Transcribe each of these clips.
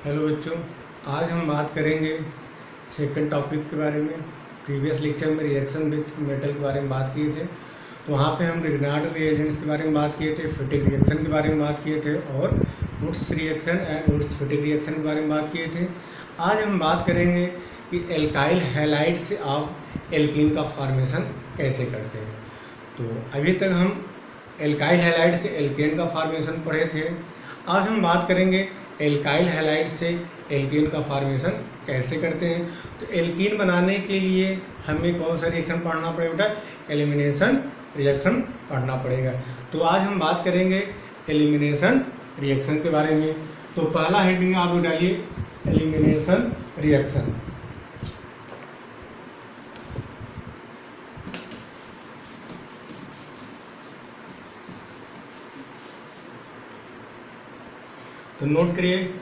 Hello बच्चों, आज हम बात करेंगे सेकंड टॉपिक के बारे में। प्रीवियस लेक्चर में रिएक्शन विथ मेटल के बारे में बात किए थे, तो वहाँ पे हम रिग्नार्ड रिएजेंट्स के बारे में बात किए थे, फिटिक रिएक्शन के बारे में बात किए थे और Wurtz reaction and Wurtz Fittig reaction के बारे में बात किए थे। आज हम बात करेंगे कि एल्काइल हैलाइड से आप एल्कीन का फॉर्मेशन कैसे करते हैं। तो अभी तक हम एल्काइल हैलाइड से एल्केन का फॉर्मेशन पढ़े थे। आज हम बात करेंगे एल्काइल हैलाइड से एल्कीन का फॉर्मेशन कैसे करते हैं। तो एल्कीन बनाने के लिए हमें कौन सा रिएक्शन पढ़ना पड़ेगा? एलिमिनेशन रिएक्शन पढ़ना पड़ेगा। तो आज हम बात करेंगे एलिमिनेशन रिएक्शन के बारे में। तो पहला हेडिंग आप डालिए एलिमिनेशन रिएक्शन। तो नोट करिए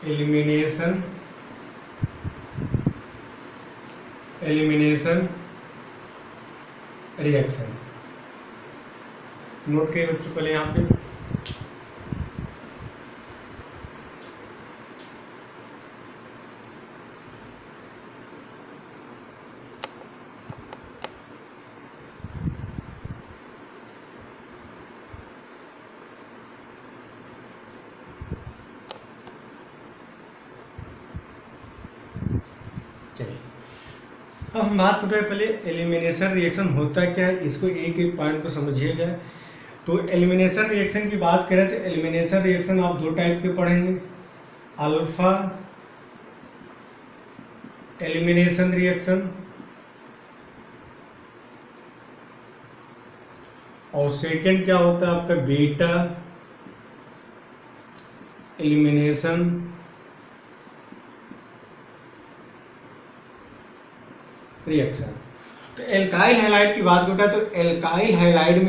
एलिमिनेशन रिएक्शन। नोट करिए बच्चों पहले यहाँ पे अब हम बात कर रहे हैं पहले एलिमिनेशन रिएक्शन होता क्या है, इसको एक एक पॉइंट को समझिएगा। तो एलिमिनेशन रिएक्शन की बात करें तो एलिमिनेशन रिएक्शन आप दो टाइप के पढ़ेंगे, अल्फा एलिमिनेशन रिएक्शन और सेकंड क्या होता है आपका बीटा एलिमिनेशन रिएक्शन। तो एल्काइल हैलाइड की बात करता है तो एल्काइल हैलाइड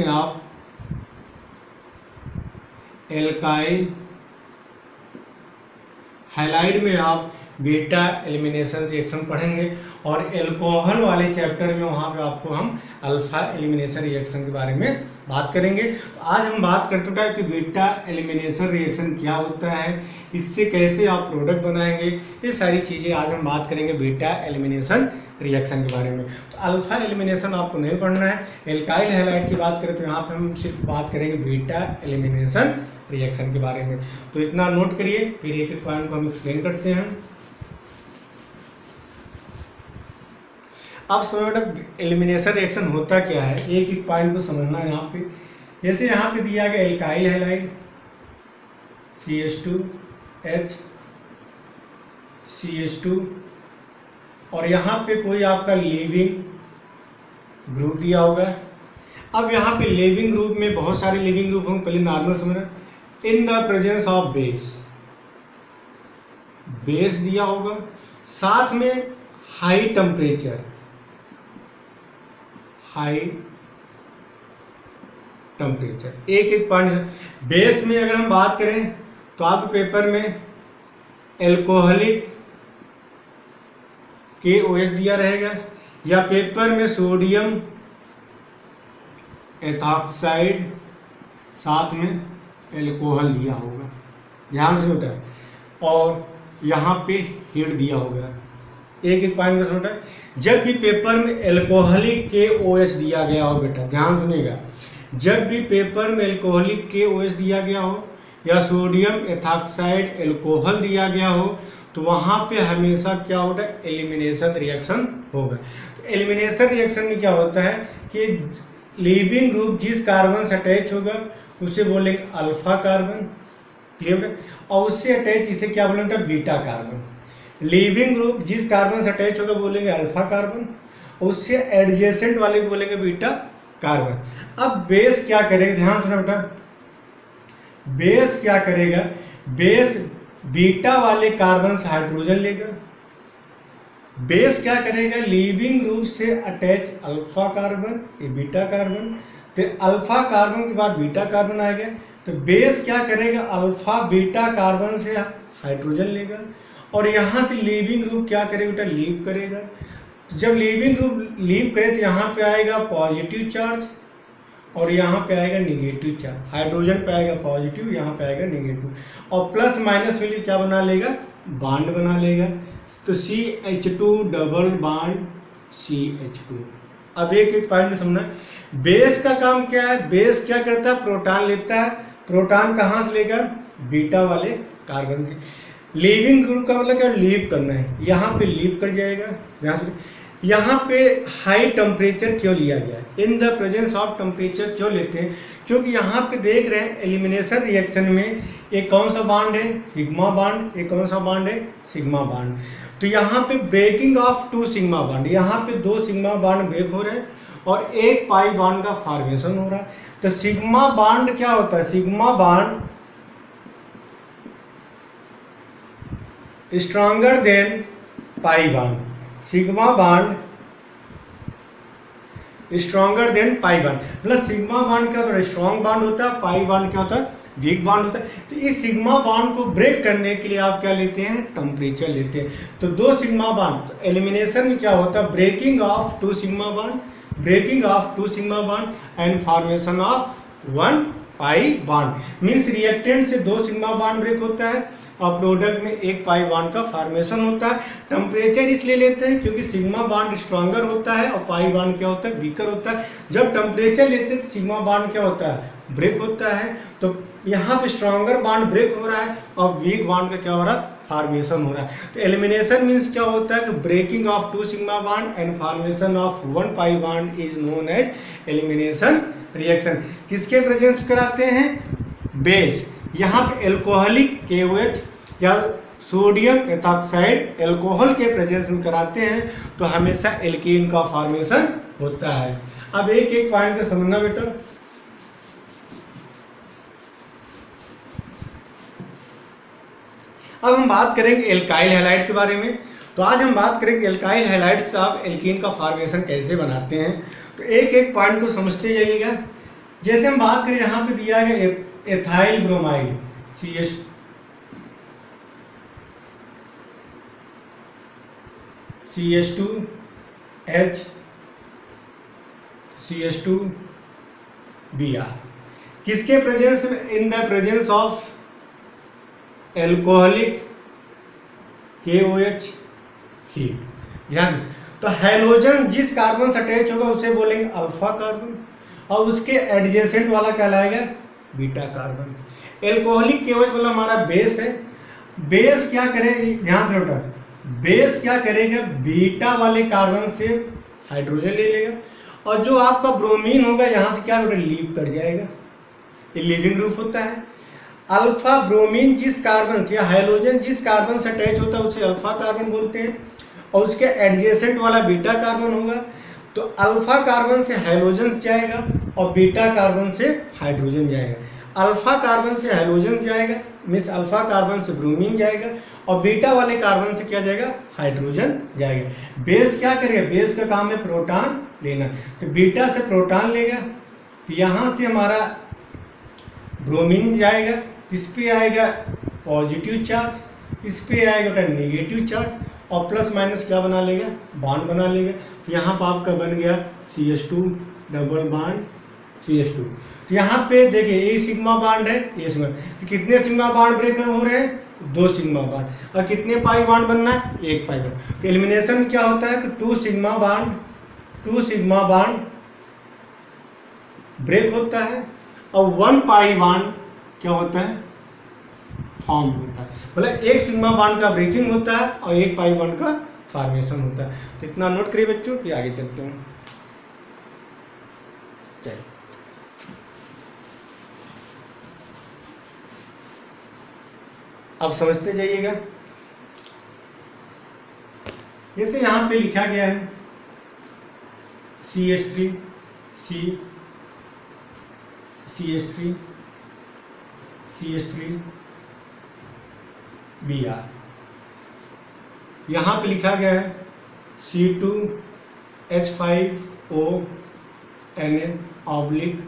में आप बीटा एलिमिनेशन रिएक्शन पढ़ेंगे और एल्कोहल वाले चैप्टर में वहाँ पे आपको हम अल्फा एलिमिनेशन रिएक्शन के बारे में बात करेंगे। तो आज हम बात करते हैं कि बीटा एलिमिनेशन रिएक्शन क्या होता है, इससे कैसे आप प्रोडक्ट बनाएंगे, ये सारी चीज़ें आज हम बात करेंगे बीटा एलिमिनेशन रिएक्शन के बारे में। तो अल्फा एलिमिनेशन आपको नहीं पढ़ना है। एल्काइल हैलाइड की बात करें तो यहाँ पे हम सिर्फ बात करेंगे बीटा एलिमिनेशन रिएक्शन के बारे में। तो इतना नोट करिए, फिर एक एक पॉइंट को हम एक्सप्लेन करते हैं। अब समझो बेटा एलिमिनेशन रिएक्शन होता क्या है, एक एक पॉइंट को समझना है। यहाँ पे जैसे यहाँ पे दिया गया एल्काइल हैलाइड CH2H CH2 और यहाँ पे कोई आपका लीविंग ग्रुप दिया होगा। अब यहाँ पे लीविंग ग्रुप में बहुत सारे लीविंग ग्रुप होंगे, पहले नॉर्मल समझना। In the presence of base दिया होगा, साथ में हाई टेम्परेचर एक एक पॉइंट। बेस में अगर हम बात करें तो आपके पेपर में एल्कोहलिक KOH दिया रहेगा या पेपर में सोडियम एथॉक्साइड साथ में एल्कोहल दिया होगा, ध्यान से बेटा, और यहाँ पे हेड दिया होगा। एक एक पॉइंट में समझना। जब भी पेपर में एल्कोहलिक KOH दिया गया हो बेटा, ध्यान सुनिएगा, जब भी पेपर में एल्कोहलिक KOH दिया गया हो या सोडियम एथॉक्साइड एल्कोहल दिया गया हो तो वहाँ पे हमेशा क्या होता है? एलिमिनेशन रिएक्शन होगा। तो एलिमिनेशन रिएक्शन में क्या होता है कि लीविंग ग्रुप जिस कार्बन से अटैच होगा उसे बोलेंगे अल्फा कार्बन, क्लियर, और उससे अटैच इसे क्या बोलेंगे? Beta carbon. लीविंग ग्रुप जिस कार्बन से अटैच होगा बोलेंगे अल्फा कार्बन, उससे एडजेसेंट वाले को बोलेंगे बीटा कार्बन। अब बेस क्या करेगा? ध्यान से बेटा, बेस क्या करेगा? बेस बीटा वाले कार्बन से हाइड्रोजन लेगा। बेस क्या करेगा? लीविंग ग्रुप से अटैच अल्फा कार्बन, ये बीटा कार्बन, तो अल्फा कार्बन के बाद बीटा कार्बन आएगा। तो बेस क्या करेगा? अल्फा बीटा कार्बन से हाइड्रोजन लेगा और यहाँ से लीविंग ग्रुप क्या करेगा बेटा? लीव करेगा। तो जब लीविंग ग्रुप लीव करे तो यहाँ पे आएगा पॉजिटिव चार्ज और यहाँ पे आएगा निगेटिव चार्ज, हाइड्रोजन पे आएगा पॉजिटिव, यहाँ पे आएगा निगेटिव, और प्लस माइनस वाली क्या बना लेगा, बाड बना लेगा। तो CH2 डबल बाड CH2। अब एक एक पॉइंट समझना, बेस का काम क्या है, बेस क्या करता है, प्रोटॉन लेता है, प्रोटॉन कहाँ से लेगा, बीटा वाले कार्बन से। लीविंग ग्रुप का मतलब क्या, लीव करना है, यहाँ पे लीव कर जाएगा। यहाँ पे हाई टेम्परेचर क्यों लिया गया है, in the presence of temperature क्यों लेते हैं, क्योंकि यहाँ पे देख रहे हैं एलिमिनेशन रिएक्शन में एक कौन सा बॉन्ड है, सिग्मा बॉन्ड, एक कौन सा बॉन्ड है, सिग्मा बॉन्ड। तो यहाँ पे ब्रेकिंग ऑफ 2 सिग्मा बॉन्ड, यहाँ पे 2 सिग्मा बॉन्ड ब्रेक हो रहे हैं और एक पाई बॉन्ड का फॉर्मेशन हो रहा है। तो सिग्मा बॉन्ड क्या होता है, sigma bond stronger than pi bond, sigma bond stronger than pi bond, मतलब सिग्मा बॉन्ड क्या होता है, स्ट्रॉन्ग बॉन्ड होता है, पाई बॉन्ड क्या होता है, वीक बॉन्ड होता है। तो इस सिग्मा बॉन्ड को ब्रेक करने के लिए आप क्या लेते हैं, टेम्परेचर लेते हैं। तो 2 सिग्मा बॉन्ड, एलिमिनेशन में क्या होता है, breaking of 2 sigma bond, breaking of 2 sigma bond and formation of 1 pi bond. Means reactant से 2 सिग्मा बॉन्ड ब्रेक होता है और प्रोडक्ट में 1 पाई बॉन्ड का फॉर्मेशन होता है। टेम्परेचर इसलिए लेते हैं क्योंकि सिग्मा बॉन्ड स्ट्रॉन्गर होता है और पाई बॉन्ड क्या होता है, वीकर होता है। जब टेम्परेचर लेते हैं तो सिग्मा बॉन्ड क्या होता है, ब्रेक होता है। तो यहाँ पे स्ट्रॉन्गर बॉन्ड ब्रेक हो रहा है और वीक बॉन्ड का क्या हो रहा है, फॉर्मेशन हो रहा है। तो एलिमिनेशन मीन्स क्या होता है कि breaking of 2 sigma bond and formation of 1 pi bond is known as elimination reaction. किसके प्रेजेंस में कराते हैं, बेस। यहाँ पे एल्कोहलिक KOH या सोडियम एथॉक्साइड एल्कोहल के प्रेजेंस में कराते हैं तो हमेशा एल्कीन का फॉर्मेशन होता है। अब एक एक पॉइंट को समझना बेटा। अब हम बात करेंगे एल्काइल हैलाइड के बारे में। तो आज हम बात करेंगे एल्काइल हैलाइड से आप एल्कीन का फॉर्मेशन कैसे बनाते हैं। तो एक एक पॉइंट को समझते जाइएगा। जैसे हम बात करें, यहाँ पे दिया है एथाइल ब्रोमाइड CH2Br, किसके प्रेजेंस में, in the presence of alcoholic KOH heat. ध्यान, तो हाइड्रोजन जिस कार्बन से अटैच होगा उसे बोलेंगे अल्फा कार्बन और उसके एडजेसेंट वाला कहलाएगा बीटा कार्बन। एल्कोहलिक KOH मतलब हमारा बेस है। बेस क्या करे, ध्यान से बेटा, बेस क्या करेगा, बीटा वाले कार्बन से हाइड्रोजन ले लेगा और जो आपका ब्रोमीन होगा यहाँ से क्या बेटा, लीव कर जाएगा। ये लीविंग ग्रुप होता है। अल्फा ब्रोमीन जिस कार्बन से या हाइड्रोजन जिस कार्बन से अटैच होता है उसे अल्फा कार्बन बोलते हैं और उसके एडजेसेंट वाला बीटा कार्बन होगा। तो अल्फा कार्बन से हाइड्रोजन जाएगा और बीटा कार्बन से हाइड्रोजन जाएगा। अल्फा कार्बन से हाइड्रोजन जाएगा, मीन्स अल्फा कार्बन से ब्रोमीन जाएगा और बीटा वाले कार्बन से क्या जाएगा, हाइड्रोजन जाएगा। बेस क्या करेगा, बेस का काम है प्रोटॉन लेना। तो बीटा से प्रोटॉन लेगा तो यहाँ से हमारा ब्रोमीन जाएगा, इस पे आएगा पॉजिटिव चार्ज, इस पे आएगा नेगेटिव चार्ज और प्लस माइनस क्या बना लेगा, बॉन्ड बना लेगा। तो यहाँ पर आपका बन गया CH2 डबल बॉन्ड CH2। तो यहाँ पे देखिए ये सिग्मा बॉन्ड है, ये सिग्मा। तो कितने सिग्मा बॉन्ड ब्रेक हो रहे हैं, 2 सिग्मा बॉन्ड। और कितने पाई बॉन्ड बनना है, 1 पाई बॉन्ड। तो एलिमिनेशन में क्या होता है कि 2 सिग्मा बॉन्ड ब्रेक होता है और 1 पाई बॉन्ड क्या होता है, फॉर्म होता है। मतलब 1 सिग्मा बॉन्ड का ब्रेकिंग होता है और 1 पाई बॉन्ड का फॉर्मेशन होता है। तो इतना नोट करिए बच्चों, फिर आगे चलते हैं। चलिए, अब समझते जाइएगा। जैसे यहाँ पे लिखा गया है CH3 Br, यहाँ पे लिखा गया है C2H5ONN ऑब्लिक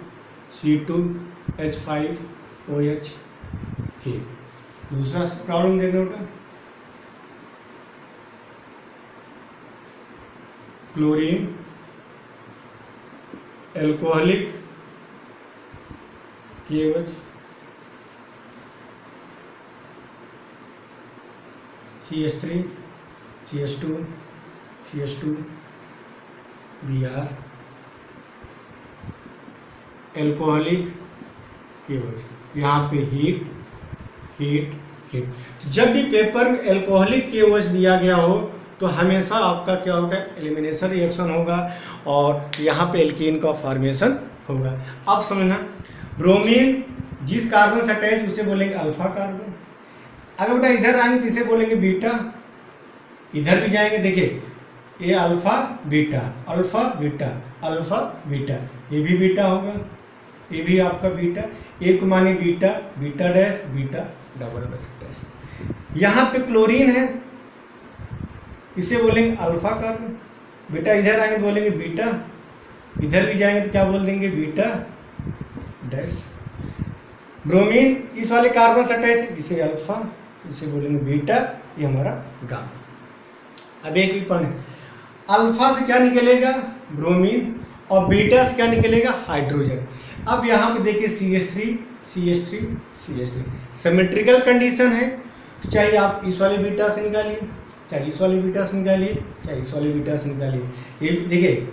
C2H5OH। दूसरा प्रॉब्लम देख लो, chlorine alcoholic KOH, CH3, CH2, CH2, Br, alcoholic KOH। यहाँ पे हीट हीट हीट। जब भी पेपर में एल्कोहलिक KOH दिया गया हो तो हमेशा आपका क्या होगा, एलिमिनेशन रिएक्शन होगा और यहाँ पे एल्कीन का फॉर्मेशन होगा। अब समझना, ब्रोमीन जिस कार्बन से अटैच उसे बोलेंगे अल्फा कार्बन। अगर बेटा इधर आएंगे तो इसे बोलेंगे बीटा, इधर भी जाएंगे, देखिए ये alpha beta alpha beta alpha beta, ये भी बीटा होगा, ये भी आपका बीटा, एक माने beta beta dash beta double dash. यहाँ पे क्लोरीन है, इसे बोलेंगे अल्फा कार्बन। बेटा इधर आएंगे बोलेंगे बीटा, इधर भी जाएंगे तो क्या बोल देंगे, बीटा डैश। ब्रोमीन इस वाले कार्बन से अटैच है, इसे अल्फा, इसे बोलेंगे बीटा, ये हमारा गामा। अब एक भी पॉइंट, अल्फा से क्या निकलेगा, ब्रोमीन, और बीटा से क्या निकलेगा, हाइड्रोजन। अब यहाँ पे देखिए CH3 CH3 CH3, symmetrical condition है, तो चाहे आप इस वाले बीटा से निकालिए, चाहे इस वाले बीटा से निकालिए, चाहे इस वाले बीटा से निकालिए। ये देखिए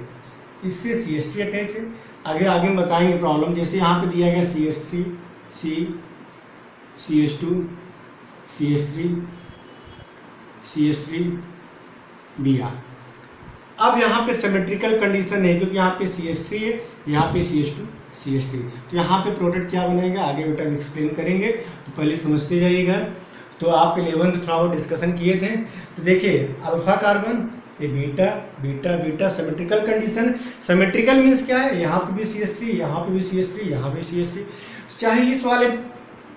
इससे CH3 अटैच है। आगे आगे हम बताएंगे प्रॉब्लम, जैसे यहाँ पे दिया गया CH3 CH2 CH3 CH3 Br। अब यहाँ पे सिमेट्रिकल कंडीशन है क्योंकि यहाँ पे CH3 है, यहाँ पे CH2 CH3, तो यहाँ पे प्रोडक्ट क्या बनेगा आगे बेटा एक्सप्लेन करेंगे, तो पहले समझते जाइएगा। तो आप 11 थोड़ा बहुत डिस्कशन किए थे। तो देखिए अल्फा कार्बन, ये beta beta beta, symmetrical condition. Symmetrical means क्या है, यहाँ पे भी CH3, यहाँ पे भी CH3, यहाँ पे CH3, चाहे इस वाले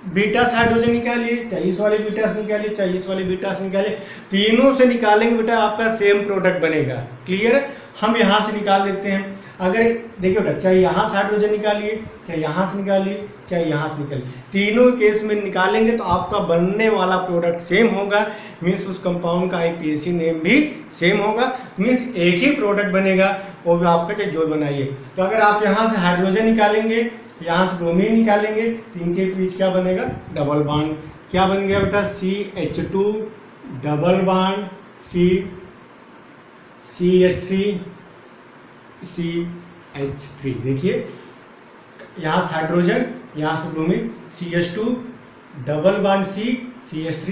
बीटा से हाइड्रोजन निकालिए, चाहे इस वाले बीटा से निकालिए, चाहे इस वाले बीटा से निकालिए, तीनों से निकालेंगे बेटा आपका सेम प्रोडक्ट बनेगा। क्लियर है, हम यहाँ से निकाल देते हैं। अगर देखिए बेटा, चाहे यहाँ से हाइड्रोजन निकालिए, चाहे यहाँ से निकालिए, चाहे यहाँ से निकालिए, तीनों केस में निकालेंगे तो आपका बनने वाला प्रोडक्ट सेम होगा। मीन्स उस कंपाउंड का IPAC नेम भी सेम होगा, मीन्स एक ही प्रोडक्ट बनेगा, वो भी आपका चाहे जो बनाइए। तो अगर आप यहाँ से हाइड्रोजन निकालेंगे, यहाँ से ब्रोमीन निकालेंगे, तो इनके बीच क्या बनेगा, डबल बॉन्ड। क्या बन गया बेटा, CH2 double bond CH3 CH3। देखिए यहाँ से हाइड्रोजन, यहाँ से bromine, CH2 double bond CH3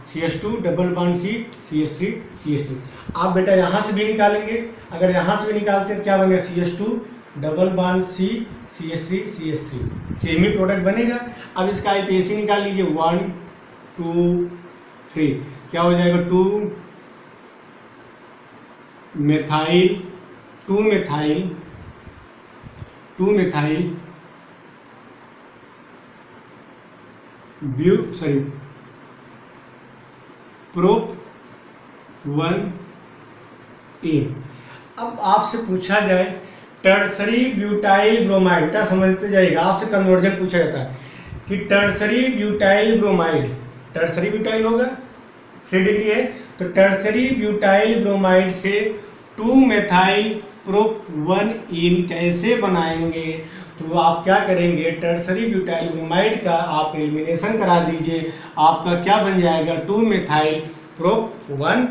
CH2 double bond CH3 CH3। आप बेटा यहाँ से भी निकालेंगे, अगर यहाँ से भी निकालते हैं तो क्या बनेगा, CH2 double bond CH3 same ही प्रोडक्ट बनेगा। अब इसका IPAC निकाल लीजिए, 1 2 3, क्या हो जाएगा, 2 मेथाइल प्रोप 1A। अब आपसे पूछा जाए टर्सरी ब्यूटाइल ब्रोमाइड, क्या समझते जाइएगा, आपसे कन्वर्जन पूछा जाता है कि tertiary butyl bromide, tertiary butyl होगा 3 डिग्री है, तो टर्सरी ब्यूटाइल ब्रोमाइड से 2 मेथाइल प्रोप 1 कैसे बनाएंगे। तो आप क्या करेंगे, टर्सरी ब्यूटाइल ब्रोमाइड का आप एलिमिनेशन करा दीजिए, आपका क्या बन जाएगा, 2 मेथाइल प्रोप 1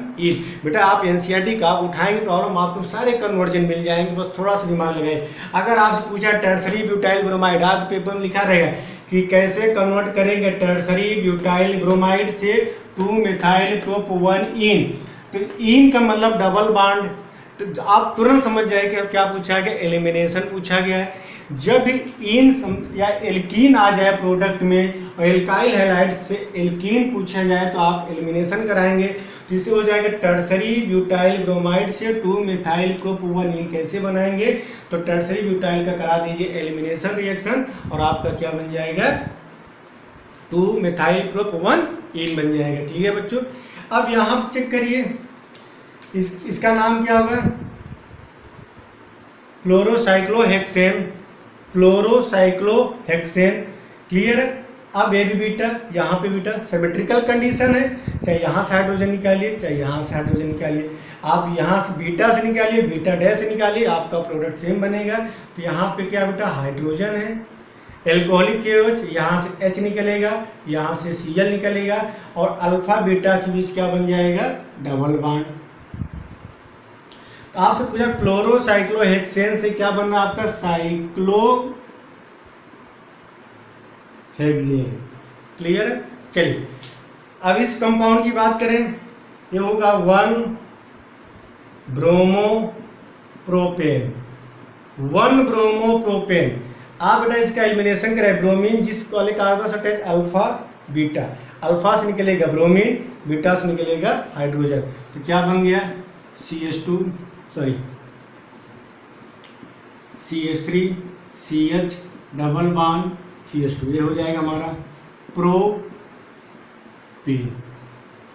बेटा आप NCERT का आप उठाएंगे प्रॉब्लम, आपको सारे कन्वर्जन मिल जाएंगे, बस थोड़ा सा दिमाग लगाए। अगर आपसे पूछा टर्सरी ब्यूटाइल ब्रोमाइड, आज पेपर में लिखा रहेगा कि कैसे कन्वर्ट करेंगे टर्सरी ब्यूटाइल ब्रोमाइड से 2 मेथाइल प्रोप 1 तो इन का मतलब डबल बॉन्ड। तो आप तुरंत समझ जाएंगे अब क्या पूछा गया, एलिमिनेशन पूछा गया है। जब भी इन या एल्कीन आ जाए प्रोडक्ट में और एल्काइल हैलाइड से एल्कीन पूछा जाए तो आप एलिमिनेशन कराएंगे, तो इसे हो जाएगा टर्सरी ब्यूटाइल ब्रोमाइड से 2 मेथाइल प्रोप 1 कैसे बनाएंगे, तो टर्सरी ब्यूटाइल का करा दीजिए एलिमिनेशन रिएक्शन और आपका क्या बन जाएगा, 2 मेथाइल प्रोप 1 बन जाएगा। क्लियर बच्चों। अब यहाँ चेक करिए, इसका नाम क्या होगा, क्लोरोसाइक्लोहेक्सेन। क्लियर है। अब ये भी बीटा, यहाँ पे बीटा, सिमेट्रिकल कंडीशन है, चाहे यहाँ से हाइड्रोजन निकालिए, चाहे यहाँ से हाइड्रोजन निकालिए, आप यहाँ से बीटा से निकालिए, बीटा डैश से निकालिए, आपका प्रोडक्ट सेम बनेगा। तो यहाँ पे क्या बेटा, हाइड्रोजन है, एल्कोहलिक KOH, यहाँ से H निकलेगा, यहाँ से Cl निकलेगा और अल्फा बीटा के बीच क्या बन जाएगा, डबल बॉन्ड। तो आपसे पूछा क्लोरोसाइक्लोहेक्सेन से क्या बनना आपका, साइक्लोहेक्सेन। क्लियर है। चलिए अब इस कंपाउंड की बात करें, ये होगा 1 ब्रोमोप्रोपेन। 1 ब्रोमोप्रोपेन। आप बेटा इसका एलिमिनेशन करें, ब्रोमीन जिस वाले कार्बन से अटैच अल्फा बीटा, अल्फा से निकलेगा ब्रोमीन, बीटा से निकलेगा हाइड्रोजन, तो क्या बन गया, CH3 CH double bond CH2, ये हो जाएगा हमारा प्रोपीन।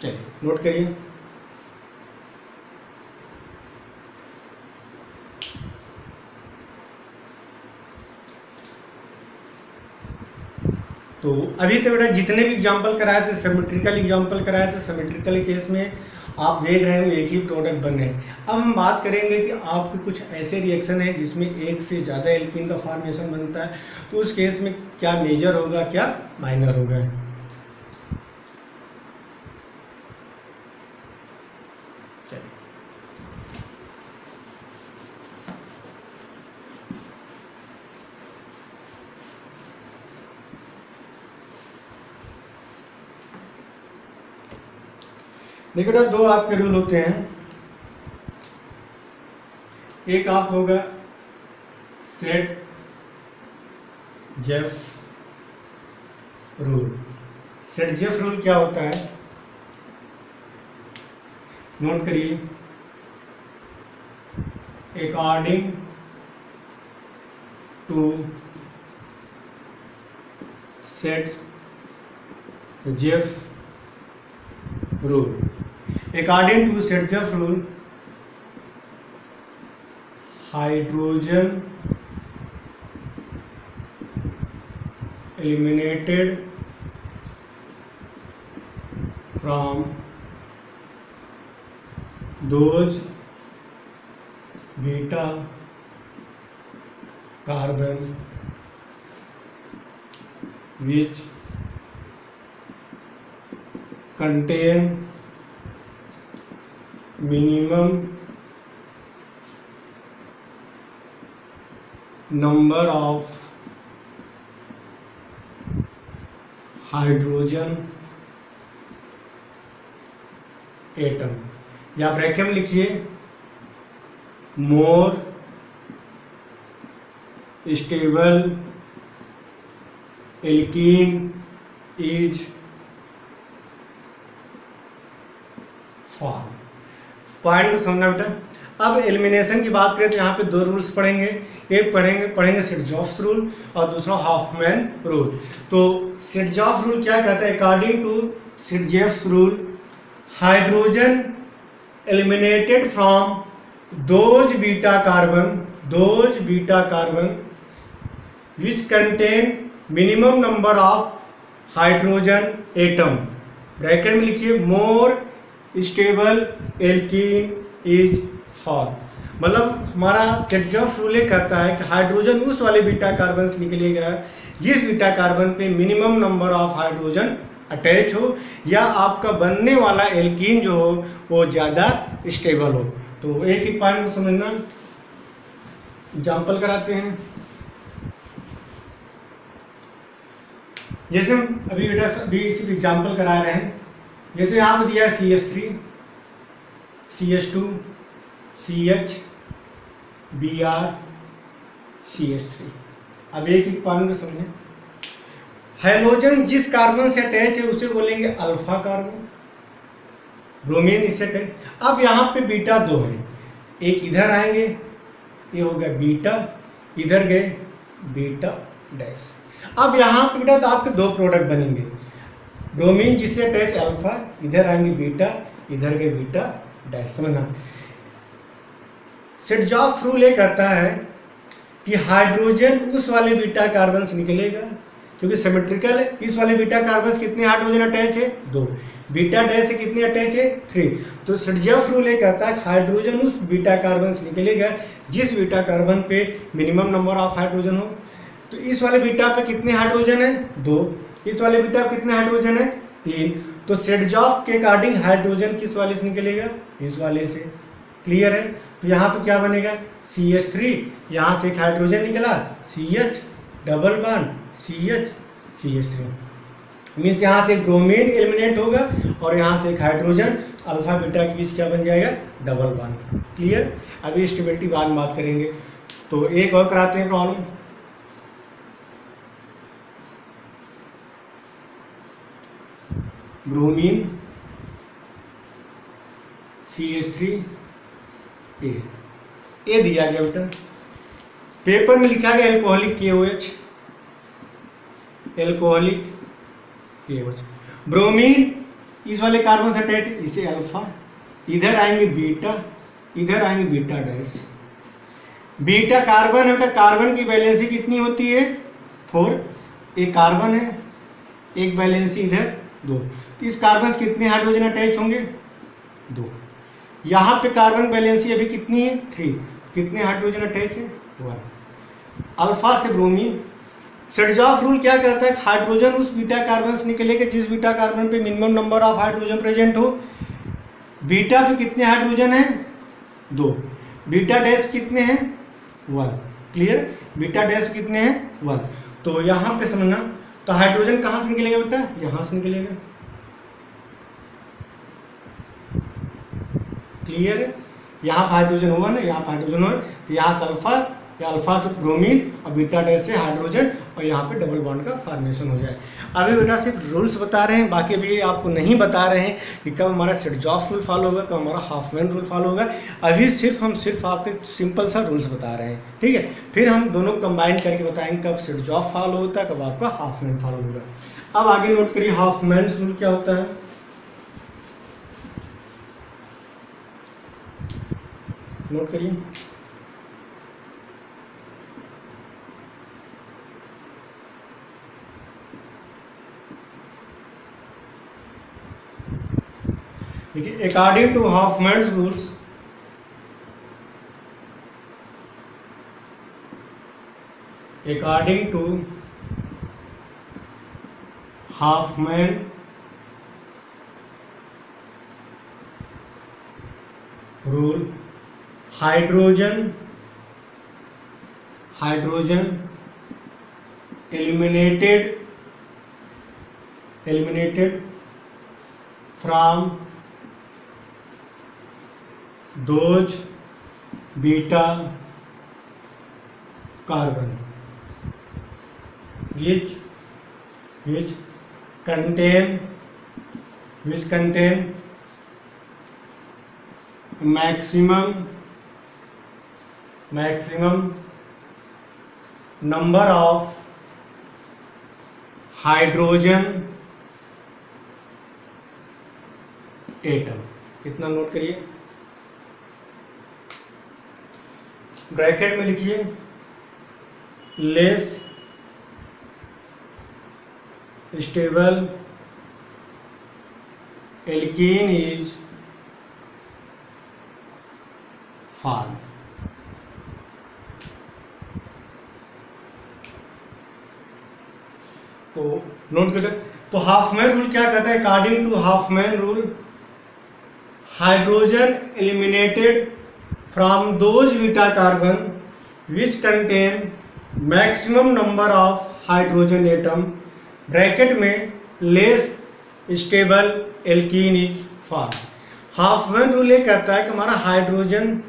चलिए नोट करिए। तो अभी तक बेटा जितने भी एग्जाम्पल कराए थे सिमेट्रिकल एग्जाम्पल कराए थे, सिमेट्रिकल केस में आप देख रहे हैं एक ही प्रोडक्ट बन रहे हैं। अब हम बात करेंगे कि आपके कुछ ऐसे रिएक्शन है जिसमें एक से ज़्यादा एल्कीन का फॉर्मेशन बनता है, तो उस केस में क्या मेजर होगा क्या माइनर होगा। देखो ना, दो आपके रूल होते हैं। एक आप होगा Saytzeff rule. Saytzeff rule क्या होता है, नोट करिए। According to Saytzeff rule, according to Sirjeff rule, hydrogen eliminated from those beta carbon which contain minimum number of hydrogen atom, या ब्रैकेट में लिखिए more stable alkene is formed। Point समझना बेटा। अब एलिमिनेशन की बात करें तो यहाँ पे दो रूल्स पढ़ेंगे, एक पढ़ेंगे सिरजॉफ रूल और दूसरा हॉफमैन रूल। तो सिरजॉफ रूल क्या कहता है, according to Saytzeff rule hydrogen eliminated from those beta carbon which contain minimum number of hydrogen atom, bracket में लिखिए more stable alkene is form. मतलब हमारा सिरजॉफ रूल कहता है कि हाइड्रोजन उस वाले बीटा कार्बन से निकलेगा जिस बीटा कार्बन पे minimum number of hydrogen attach हो या आपका बनने वाला एल्कीन जो हो वो ज़्यादा स्टेबल हो। तो एक एक पॉइंट समझना, एग्जाम्पल कराते हैं। जैसे हम अभी बेटा अभी इसी एग्जाम्पल करा रहे हैं, जैसे यहाँ पर दिया है CH3 CH2 CH Br CH3। अब एक एक पॉइंट को समझें। हाइड्रोजन जिस कार्बन से अटैच है उसे बोलेंगे अल्फा कार्बन, ब्रोमीन इससे अटैच। अब यहाँ पे बीटा दो है, एक इधर आएंगे ये हो गया बीटा, इधर गए बीटा डैश। अब यहाँ पे बेटा तो आपके दो प्रोडक्ट बनेंगे, ब्रोमीन जिससे अटैच अल्फा, इधर आएंगे बीटा, इधर गए बीटा डैश। समझना, सिरजॉफ रूल ये कहता है कि हाइड्रोजन उस वाले बीटा कार्बन से निकलेगा क्योंकि सिमेट्रिकल है, इस वाले बीटा कार्बन से कितने हाइड्रोजन अटैच है 2, बीटा डैश से कितने अटैच है 3। तो सिरजॉफ रूल ये कहता है हाइड्रोजन उस बीटा कार्बन से निकलेगा जिस बीटा कार्बन पे मिनिमम नंबर ऑफ हाइड्रोजन हो तो इस वाले बीटा पे कितने हाइड्रोजन है? 2। इस वाले बीटा पे कितने हाइड्रोजन है? 3। तो सेड्जॉफ के अकॉर्डिंग हाइड्रोजन किस वाले से निकलेगा? इस वाले से। क्लियर है? तो यहाँ पे क्या बनेगा? CH3, यहाँ से एक हाइड्रोजन निकला, CH double bond CH CH3, means यहाँ से ब्रोमीन एलिमिनेट होगा और यहाँ से एक हाइड्रोजन अल्फा बीटा के बीच क्या बन जाएगा? Double bond. क्लियर? अभी स्टेबिलिटी बाद में बात करेंगे। तो एक और कराते हैं प्रॉब्लम। ब्रोमीन CH3 ए दिया गया बेटा, पेपर में लिखा गया alcoholic KOH, alcoholic KOH। Bromine इस वाले कार्बन से अटैच, इसे अल्फा, इधर आएंगे बीटा, इधर आएंगे बीटा डैश। बीटा कार्बन है बेटा, कार्बन की वैलेंसी कितनी होती है? 4। एक कार्बन है, एक वैलेंसी इधर 2। तो इस कार्बन से कितने हाइड्रोजन अटैच होंगे? 2। यहाँ पे कार्बन वैलेंसी अभी कितनी है? 3। कितने हाइड्रोजन अटैच है? 1। अल्फा से ब्रोमीन। सेड्जॉफ रूल क्या कहता है? हाइड्रोजन उस बीटा कार्बन से निकलेगा जिस बीटा कार्बन पे minimum number of hydrogen present हो। बीटा पे कितने हाइड्रोजन है? 2। बीटा डैश कितने हैं? 1। क्लियर? बीटा डैश कितने हैं? 1। तो यहाँ पे समझना, तो हाइड्रोजन कहाँ से निकलेगा बेटा? यहाँ से निकलेगा। क्लियर है? यहाँ पर हाइड्रोजन 1 है, यहाँ पर हाइड्रोजन 1, तो यहाँ से अल्फा या अल्फा से ब्रोमीन और बीटा डैश से हाइड्रोजन और यहाँ पे डबल बॉन्ड का फॉर्मेशन हो जाए। अभी बेटा सिर्फ रूल्स बता रहे हैं, बाकी अभी आपको नहीं बता रहे हैं कि कब हमारा सेड्जॉफ रूल फॉलो होगा, कब हमारा हाफमैन रूल फॉलो होगा। अभी हम सिर्फ आपके सिंपल सा रूल्स बता रहे हैं, ठीक है? फिर हम दोनों कंबाइन करके बताएंगे कब सेड्जॉफ फॉलो होता है, कब आपका हाफमैन फॉलो होगा। अब आगे नोट करिए हाफमैन रूल क्या होता है। नोट करिए, देखिए according to Hofmann rules, according to Hofmann rule, hydrogen eliminated from those beta carbon which contain maximum number of hydrogen atom. इतना नोट करिए, ब्रैकेट में लिखिए less stable alkene is form. तो नोट कर, तो हाफमैन रूल क्या कहता है? According to Hofmann rule, hydrogen eliminated from those beta carbon which contain maximum number of hydrogen atom, bracket में less stable alkene is form. Hofmann rule ये कहता है कि हमारा हाइड्रोजन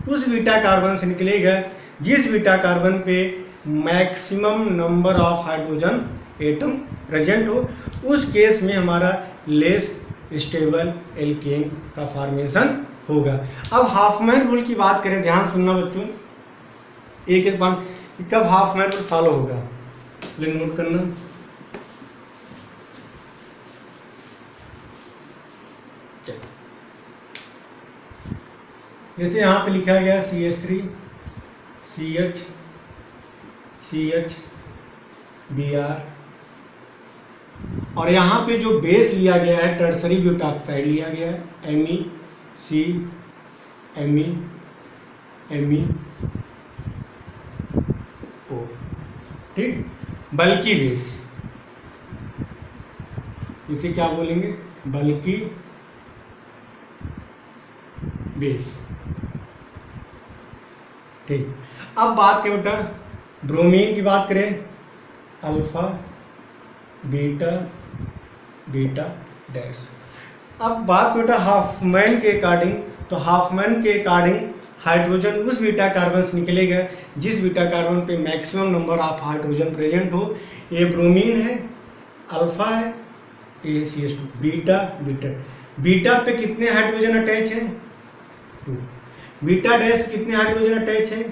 उस बीटा कार्बन से निकलेगा जिस बीटा कार्बन पे maximum number of hydrogen atom present हो, उस केस में हमारा लेस स्टेबल एल्केन का फॉर्मेशन होगा। अब हाफमैन रूल की बात करें, ध्यान सुनना बच्चों, एक एक बार कब हाफमैन रूल फॉलो होगा लेकिन नोट करना। जैसे यहाँ पे लिखा गया CH3 CH Br, और यहाँ पे जो बेस लिया गया है टर्सरी ब्यूटाक्साइड लिया गया है MeC MeO। ठीक, बल्कि बेस, इसे क्या बोलेंगे, बल्कि बेस। ठीक, अब बात करें बेटा ब्रोमीन की, बात करें अल्फा बीटा बीटा डैश। अब बात बेटा हाफमैन के अकॉर्डिंग, तो हाफमैन के अकॉर्डिंग हाइड्रोजन उस बीटा कार्बन से निकलेगा जिस बीटा कार्बन पे maximum number of hydrogen present हो। ये ब्रोमीन है, अल्फा है, ये CH2, बीटा बीटा बीटा पे कितने हाइड्रोजन अटैच है, 2। बीटा डैश कितने हाइड्रोजन अटैच है,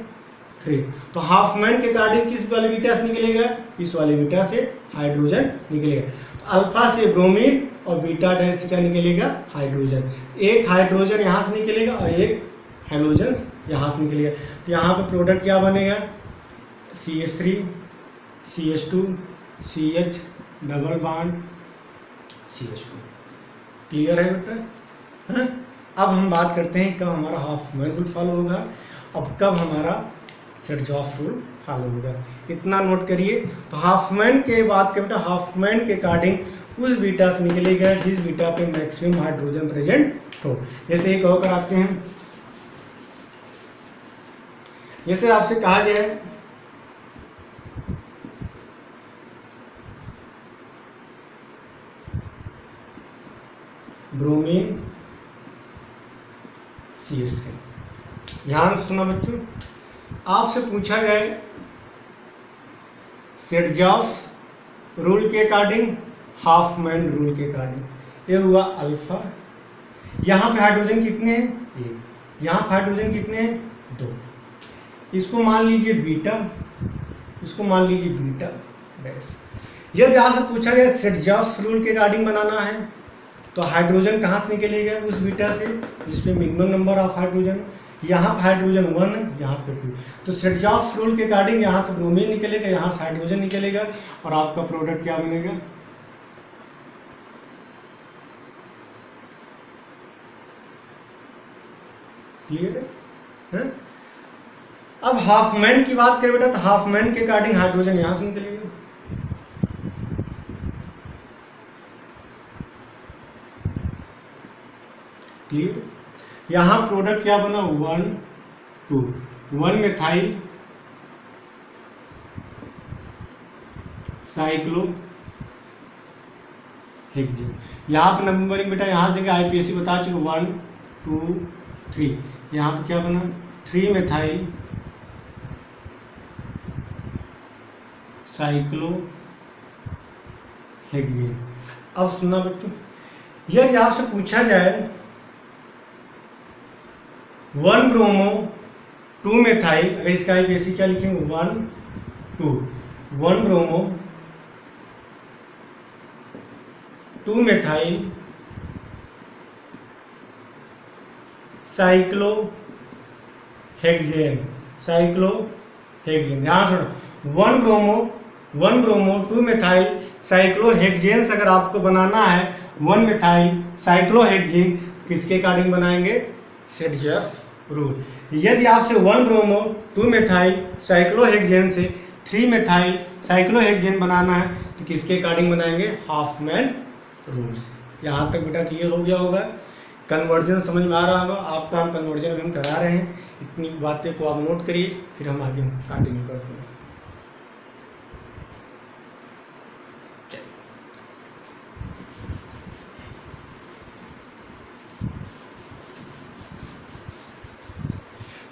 3। तो हाफमैन के अकॉर्डिंग किस वाले बीटा से निकलेगा, इस वाले बीटा से हाइड्रोजन निकलेगा। तो अल्फा से ब्रोमीन और बीटा डैश से क्या निकलेगा, हाइड्रोजन। एक हाइड्रोजन यहाँ से निकलेगा और एक हाइड्रोजन यहाँ से निकलेगा। तो यहाँ पे प्रोडक्ट क्या बनेगा, CH3 CH2 CH double bond CH2। Clear है बेटा, हाँ? अब हम बात करते हैं कब हमारा हाफमैन रूल फॉलो होगा, अब कब हमारा सर्जॉफ रूल फॉलो होगा, इतना नोट करिए। तो हाफमैन के बात करें बेटा, हाफमैन के अकॉर्डिंग उस बीटा से निकलेगा जिस बीटा पे मैक्सिमम हाइड्रोजन प्रेजेंट हो। जैसे एक और कराते हैं, जैसे आपसे कहा जाए ब्रोमीन CH3, ध्यान से सुना बच्चों, आपसे पूछा जाए सर्जॉफ रूल के अकॉर्डिंग, हाफमैन रूल के अकॉर्डिंग, ये हुआ अल्फा, यहाँ पे हाइड्रोजन कितने हैं, 1, यहाँ पे हाइड्रोजन कितने हैं, 2, इसको मान लीजिए बीटा, इसको मान लीजिए बीटा डैश। यदि आपसे पूछा गया सर्जॉफ रूल के अकॉर्डिंग बनाना है तो हाइड्रोजन कहाँ से निकलेगा, उस बीटा से जिसमें मिनिमम नंबर ऑफ हाइड्रोजन, यहाँ पर हाइड्रोजन 1 है, यहाँ पे 2। तो सर्जॉफ रूल के अकॉर्डिंग यहाँ से ब्रोमीन निकलेगा, यहाँ से हाइड्रोजन निकलेगा और आपका प्रोडक्ट क्या बनेगा, क्लियर है? अब हाफमैन की बात करें बेटा, तो हाफमैन के अकॉर्डिंग हाइड्रोजन यहाँ से निकलेगा, क्लियर। यहाँ प्रोडक्ट क्या बना, 1 2, 1 मेथाइल साइक्लो हेक्सेन। यहाँ पर नंबरिंग बेटा यहाँ देंगे, IPSC बता चुके 1 2 3, यहाँ पे क्या बना, 3 मेथाइल साइक्लो हेक्सेन। अब सुनना बच्चों, यदि आपसे पूछा जाए 1 ब्रोमो 2 मेथाइल, अगर इसका IPSC क्या लिखेंगे, 1 2, 1 bromo 2 methyl cyclo hexane, cyclo hexane. ध्यान सुनो, 1 ब्रोमो 2 मेथाइल साइक्लो हेक्सेन अगर आपको बनाना है 1 मेथाइल साइक्लो हेक्सेन, किसके अकॉर्डिंग बनाएंगे, सर्जॉफ रूल। यदि आपसे 1 ब्रोमो 2 मेथाइल साइक्लोहेक्सेन से 3 मेथाइल साइक्लोहेक्सेन बनाना है तो किसके अकॉर्डिंग बनाएंगे, हाफमैन रूल्स। यहाँ तक बेटा क्लियर हो गया होगा, कन्वर्जन समझ में आ रहा होगा। आपका हम कन्वर्जन भी हम करा रहे हैं, इतनी बातें को आप नोट करिए, फिर हम आगे कंटिन्यू करते हैं।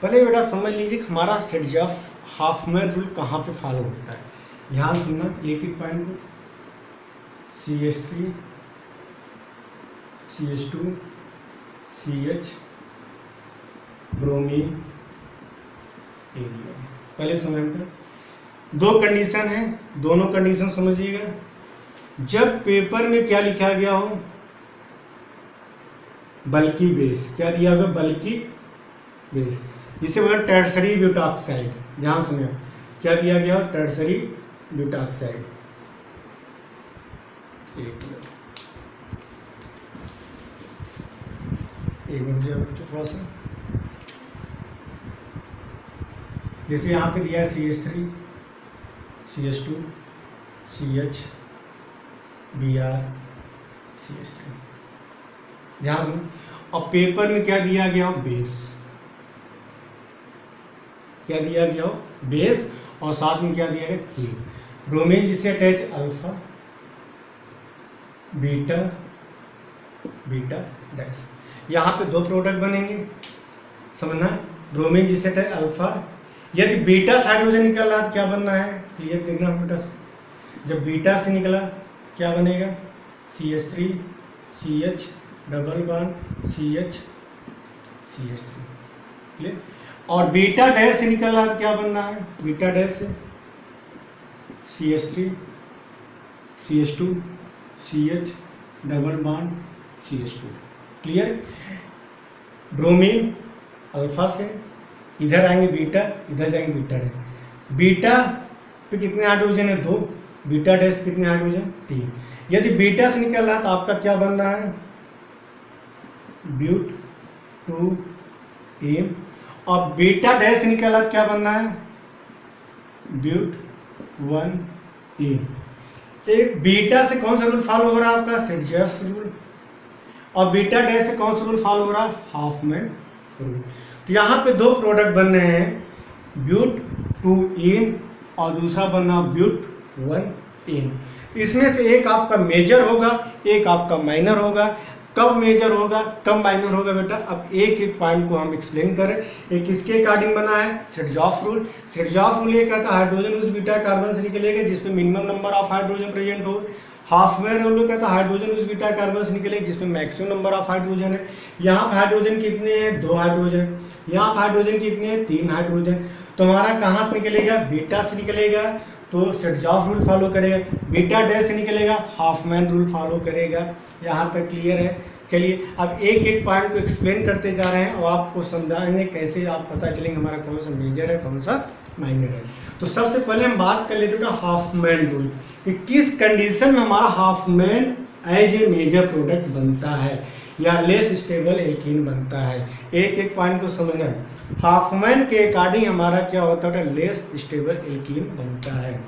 पहले बेटा समझ लीजिए हमारा सर्जॉफ हाफमैन रूल कहाँ पे फॉलो होता है। ध्यान सुनना एक एक पॉइंट को, CH3 CH2 CH bromine area. पहले समझ में 2 कंडीशन है, दोनों कंडीशन समझिएगा। जब पेपर में क्या लिखा गया हो, बल्कि बेस, क्या दिया होगा, बल्कि बेस, जिसे बोला टर्सरी ब्यूटाक्साइड। ध्यान सुनिए क्या दिया गया, टर्सरी ब्यूटाक्साइड। एक मिनट थोड़ा सा, जैसे यहाँ पे दिया है CH3 CH2 CH Br CH3। ध्यान सुनो, और पेपर में क्या दिया गया हो, बेस, क्या दिया गया हो, बेस, और साथ में क्या दिया गया, हीलियम। ब्रोमीन जिससे attach alpha beta beta dash. यहाँ पे दो प्रोडक्ट बनेंगे, समझना। ब्रोमीन जिससे अटैच अल्फा, यदि बीटा से हाइड्रोजन निकल रहा तो क्या बनना है, क्लियर देखना बेटा। जब बीटा से निकला क्या बनेगा, CH3 CH double bond CH CH3, clear. और बीटा डैश से निकल रहा तो क्या बनना है, बीटा डैश से CH3 CH2 CH double bond CH2, clear. Bromine alpha से इधर आएंगे बीटा, इधर जाएंगे बीटा डैश। बीटा पे कितने हाइड्रोजन है, 2, बीटा डैश पे कितने हाइड्रोजन, 3। यदि बीटा से निकल रहा है तो आपका क्या बनना है, ब्यूट 2 एन, और बीटा डैश से निकल रहा तो क्या बनना है, ब्यूट 1 एन। एक बीटा से कौन सा रूल फॉलो हो रहा है आपका, सेट रूल, और बीटा डैश से कौन सा रूल फॉलो हो रहा है, हाफमैन रूल। तो यहाँ पे दो प्रोडक्ट बन रहे हैं, ब्यूट 2 एन और दूसरा बनना ब्यूट 1 एन। इसमें से एक आपका मेजर होगा, एक आपका माइनर होगा। कब मेजर होगा कब माइनर होगा बेटा, अब एक एक पॉइंट को हम एक्सप्लेन करें। एक किसके अकॉर्डिंग बना है, सेट-जॉफ रूल। सेट-जॉफ रूल ये कहता है हाइड्रोजन उस बीटा कार्बन से निकलेगा जिसमें minimum number of hydrogen present हो। हाफमैन रूल कहता है हाइड्रोजन उस बीटा कार्बन से निकलेगा जिसमें मैक्सिमम नंबर ऑफ हाइड्रोजन है। यहाँ हाइड्रोजन कितने हैं, 2 हाइड्रोजन। यहाँ हाइड्रोजन कितने हैं, 3 हाइड्रोजन। तो हमारा कहाँ से निकलेगा, बीटा से निकलेगा तो सेट-जॉफ रूल फॉलो करेगा। बीटा डैश से निकलेगा, हाफमैन रूल फॉलो करेगा। यहाँ तक क्लियर है। चलिए अब एक एक पॉइंट को एक्सप्लेन करते जा रहे हैं और आपको समझाएंगे कैसे आप पता चलेंगे हमारा कौन सा मेजर है कौन सा माइनर है। तो सबसे पहले हम बात कर लेते हैं हाफमैन रूल कि किस कंडीशन में हमारा Hofmann as a major product बनता है या लेस स्टेबल एल्कीन बनता है। एक एक पॉइंट को समझना है। हाफमैन के अकॉर्डिंग हमारा क्या होता है, लेस स्टेबल एल्कीन बनता है।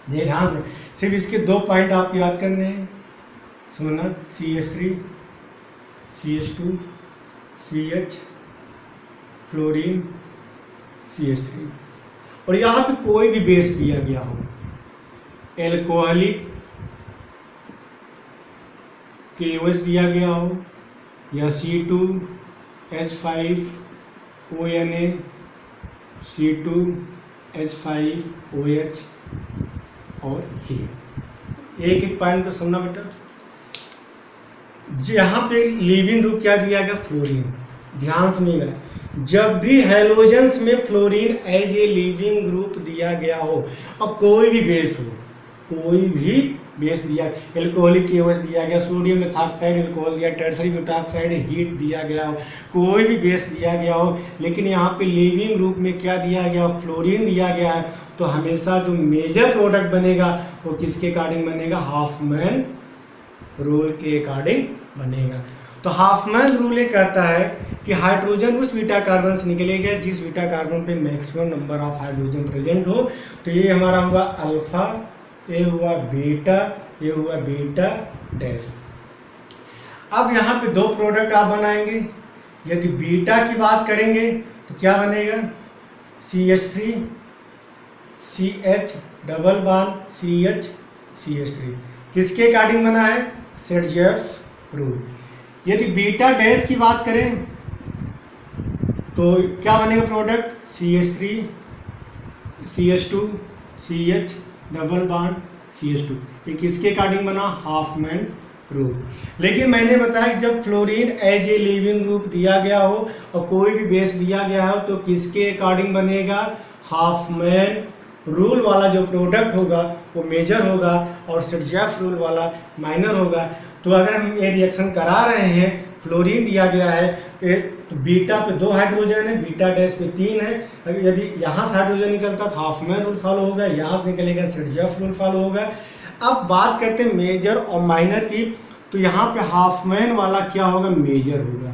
ये ध्यान में सिर्फ इसके 2 पॉइंट आप याद करने हैं, समझना। CH3 CH2 CH fluorine CH3, और यहाँ पे कोई भी बेस दिया गया हो, एल्कोहलिक KOH दिया गया हो या C2H5ONA C2H5OH और ये एक एक पॉइंट को सुनना बेटा। यहाँ पे लीविंग ग्रुप क्या दिया गया, फ्लोरीन। ध्यान सुनिएगा, जब भी हैलोजेंस में fluorine as a leaving group दिया गया हो और कोई भी बेस हो, कोई भी बेस दिया, एल्कोहलिक KOH दिया गया, सोडियम मेथॉक्साइड एल्कोहल दिया, टर्सरी ब्यूटॉक्साइड हीट दिया गया हो, कोई भी बेस दिया गया हो, लेकिन यहाँ पे लीविंग ग्रुप में क्या दिया गया, फ्लोरीन दिया गया है, तो हमेशा जो मेजर प्रोडक्ट बनेगा वो किसके अकॉर्डिंग बनेगा, हाफमैन रूल के अकॉर्डिंग बनेगा। तो हाफमैन रूल ये कहता है कि हाइड्रोजन उस बीटा कार्बन से निकलेगा जिस बीटा कार्बन पे maximum number of hydrogen present हो। तो ये हमारा हुआ अल्फा, ये हुआ बीटा, ये हुआ बीटा डैश। अब यहाँ पे 2 प्रोडक्ट आप बनाएंगे। यदि बीटा की बात करेंगे तो क्या बनेगा, CH3 CH double bond CH CH3। किसके अकॉर्डिंग बना है, सेट-जॉफ रूल। यदि बीटा डैश की बात करें तो क्या बनेगा product, CH3 CH2 CH double bond CH2। ये किसके अकॉर्डिंग बना, हाफमैन रूल। लेकिन मैंने बताया कि जब fluorine as a leaving group दिया गया हो और कोई भी बेस दिया गया हो तो किसके अकॉर्डिंग बनेगा, हाफमैन रूल वाला जो प्रोडक्ट होगा वो मेजर होगा और सेट-जॉफ रूल वाला माइनर होगा। तो अगर हम ये रिएक्शन करा रहे हैं, फ्लोरीन दिया गया है तो बीटा पे 2 हाइड्रोजन है, बीटा डैश पे 3 है। यदि यहाँ से हाइड्रोजन निकलता तो हाफमैन रूल फॉलो होगा, यहाँ से निकलेगा सेट-जॉफ रूल फॉलो होगा। अब बात करते हैं मेजर और माइनर की, तो यहाँ पे हाफमैन वाला क्या होगा, मेजर होगा।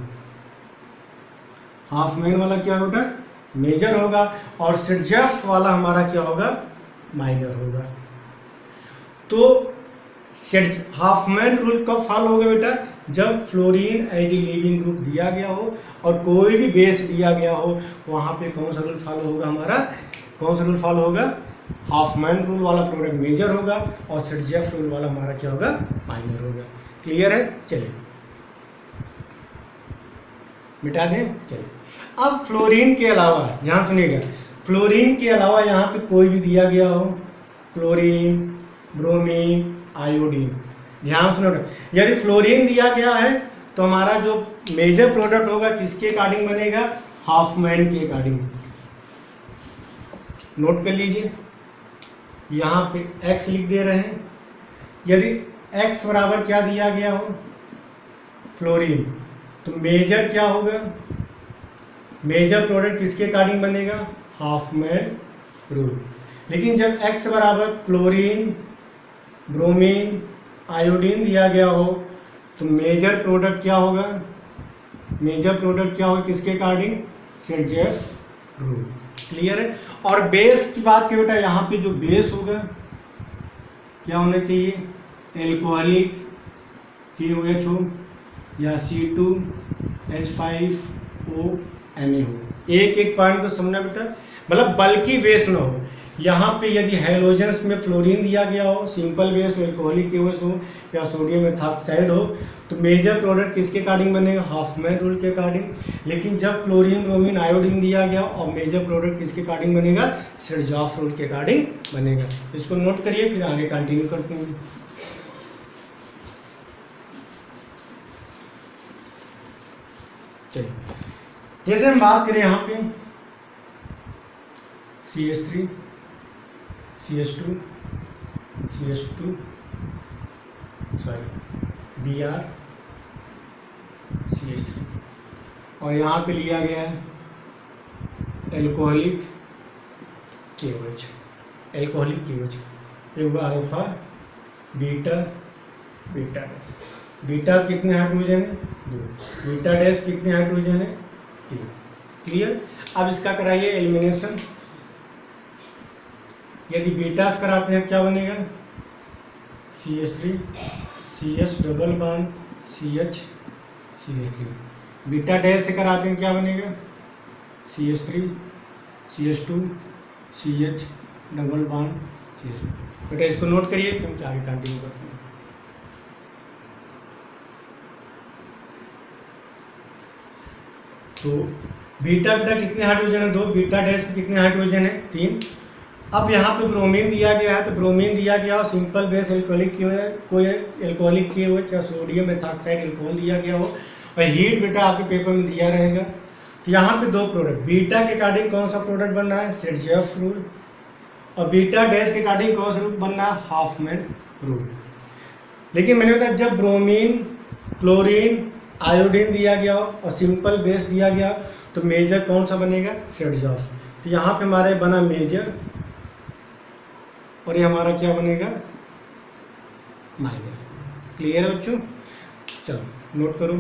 हाफमैन वाला क्या होगा, मेजर होगा, और सेट-जॉफ वाला हमारा क्या होगा, माइनर होगा। तो हाफमैन रूल कब फॉलो होगा बेटा? जब fluorine as a leaving group दिया गया हो और कोई भी बेस दिया गया हो, वहाँ पे कौन सा रूल फॉलो होगा हमारा? कौन सा रूल फॉलो होगा? हाफमैन रूल वाला प्रोडक्ट मेजर होगा और सर्जेफ रूल वाला हमारा क्या होगा? माइनर होगा। क्लियर है? चलिए मिटा दें। चलिए अब फ्लोरीन के अलावा ध्यान सुनिएगा, फ्लोरीन के अलावा यहाँ पे कोई भी दिया गया हो, क्लोरीन, ब्रोमीन, आयोडीन, ध्यान सुनो। यदि फ्लोरीन दिया गया है तो हमारा जो मेजर प्रोडक्ट होगा किसके अकॉर्डिंग बनेगा? हाफमैन के अकॉर्डिंग। नोट कर लीजिए, यहाँ पे x लिख दे रहे हैं। यदि x बराबर क्या दिया गया हो? फ्लोरीन, तो मेजर क्या होगा? मेजर प्रोडक्ट किसके अकॉर्डिंग बनेगा? Hopman rule. लेकिन जब x बराबर क्लोरीन, ब्रोमीन, आयोडीन दिया गया हो तो मेजर प्रोडक्ट क्या होगा? मेजर प्रोडक्ट क्या होगा किसके अकॉर्डिंग? सर्जेफ रूल। क्लियर है? और बेस की बात की बेटा, यहाँ पे जो बेस होगा क्या होना चाहिए? एल्कोहलिक KOH हो या C2H5O Na हो। एक एक पॉइंट को समझना बेटा, मतलब बल्कि बेस ना हो। यहाँ पे यदि हैलोजेंस में फ्लोरीन दिया गया हो, सिंपल बेस हो, एल्कोहलिक KOH हो या सोडियम मेथॉक्साइड हो, तो मेजर प्रोडक्ट किसके अकॉर्डिंग बनेगा? हाफमैन रूल के अकॉर्डिंग। लेकिन जब क्लोरीन, ब्रोमीन, आयोडीन दिया गया और मेजर प्रोडक्ट किसके अकॉर्डिंग बनेगा? सर्जेफ रूल के अकॉर्डिंग बनेगा। इसको नोट करिए, फिर आगे कंटिन्यू करते हैं। चलिए, जैसे हम बात करें यहाँ पे CH3, CH2, Br, CH3, और यहाँ पे लिया गया है एल्कोहलिक KOH, एल्कोहलिक KOH। एक alpha, beta, beta dash. Beta कितने हाइड्रोजन है? 2। बीटा डैश कितने हाइड्रोजन है? 3। क्लियर? अब इसका कराइए एलिमिनेशन। यदि बीटास कराते हैं क्या बनेगा? CH3, CH double bond, CH, CH3। Beta dash से कराते हैं क्या बनेगा? CH3, CH2, CH double bond, CH2। बेटा इसको नोट करिए, फिर आगे कंटिन्यू करते हैं। तो बीटा बेटा कितने हाइड्रोजन है? 2। बीटा डैश में कितने हाइड्रोजन है? 3। अब यहाँ पे ब्रोमीन दिया गया है, तो ब्रोमीन दिया गया और सिंपल बेस एल्कोहलिक कोई एल्कोहलिक KOH या सोडियम मेथॉक्साइड एल्कोहल दिया गया हो और हीट बेटा आपके पेपर में दिया रहेगा। तो यहाँ पे 2 प्रोडक्ट, बीटा के अकॉर्डिंग कौन सा प्रोडक्ट बन रहा है? सर्जेफ रूल। और बीटा डैश के अकॉर्डिंग कौन सा रूल बन रहा है? Hopman rule. लेकिन मैंने बताया जब ब्रोमीन, क्लोरीन, आयोडीन दिया गया और सिंपल बेस दिया गया तो मेजर कौन सा बनेगा? सर्जेफ। तो यहाँ पे हमारे बना मेजर और ये हमारा क्या बनेगा? माइनर। क्लियर है बच्चों? चलो नोट करो।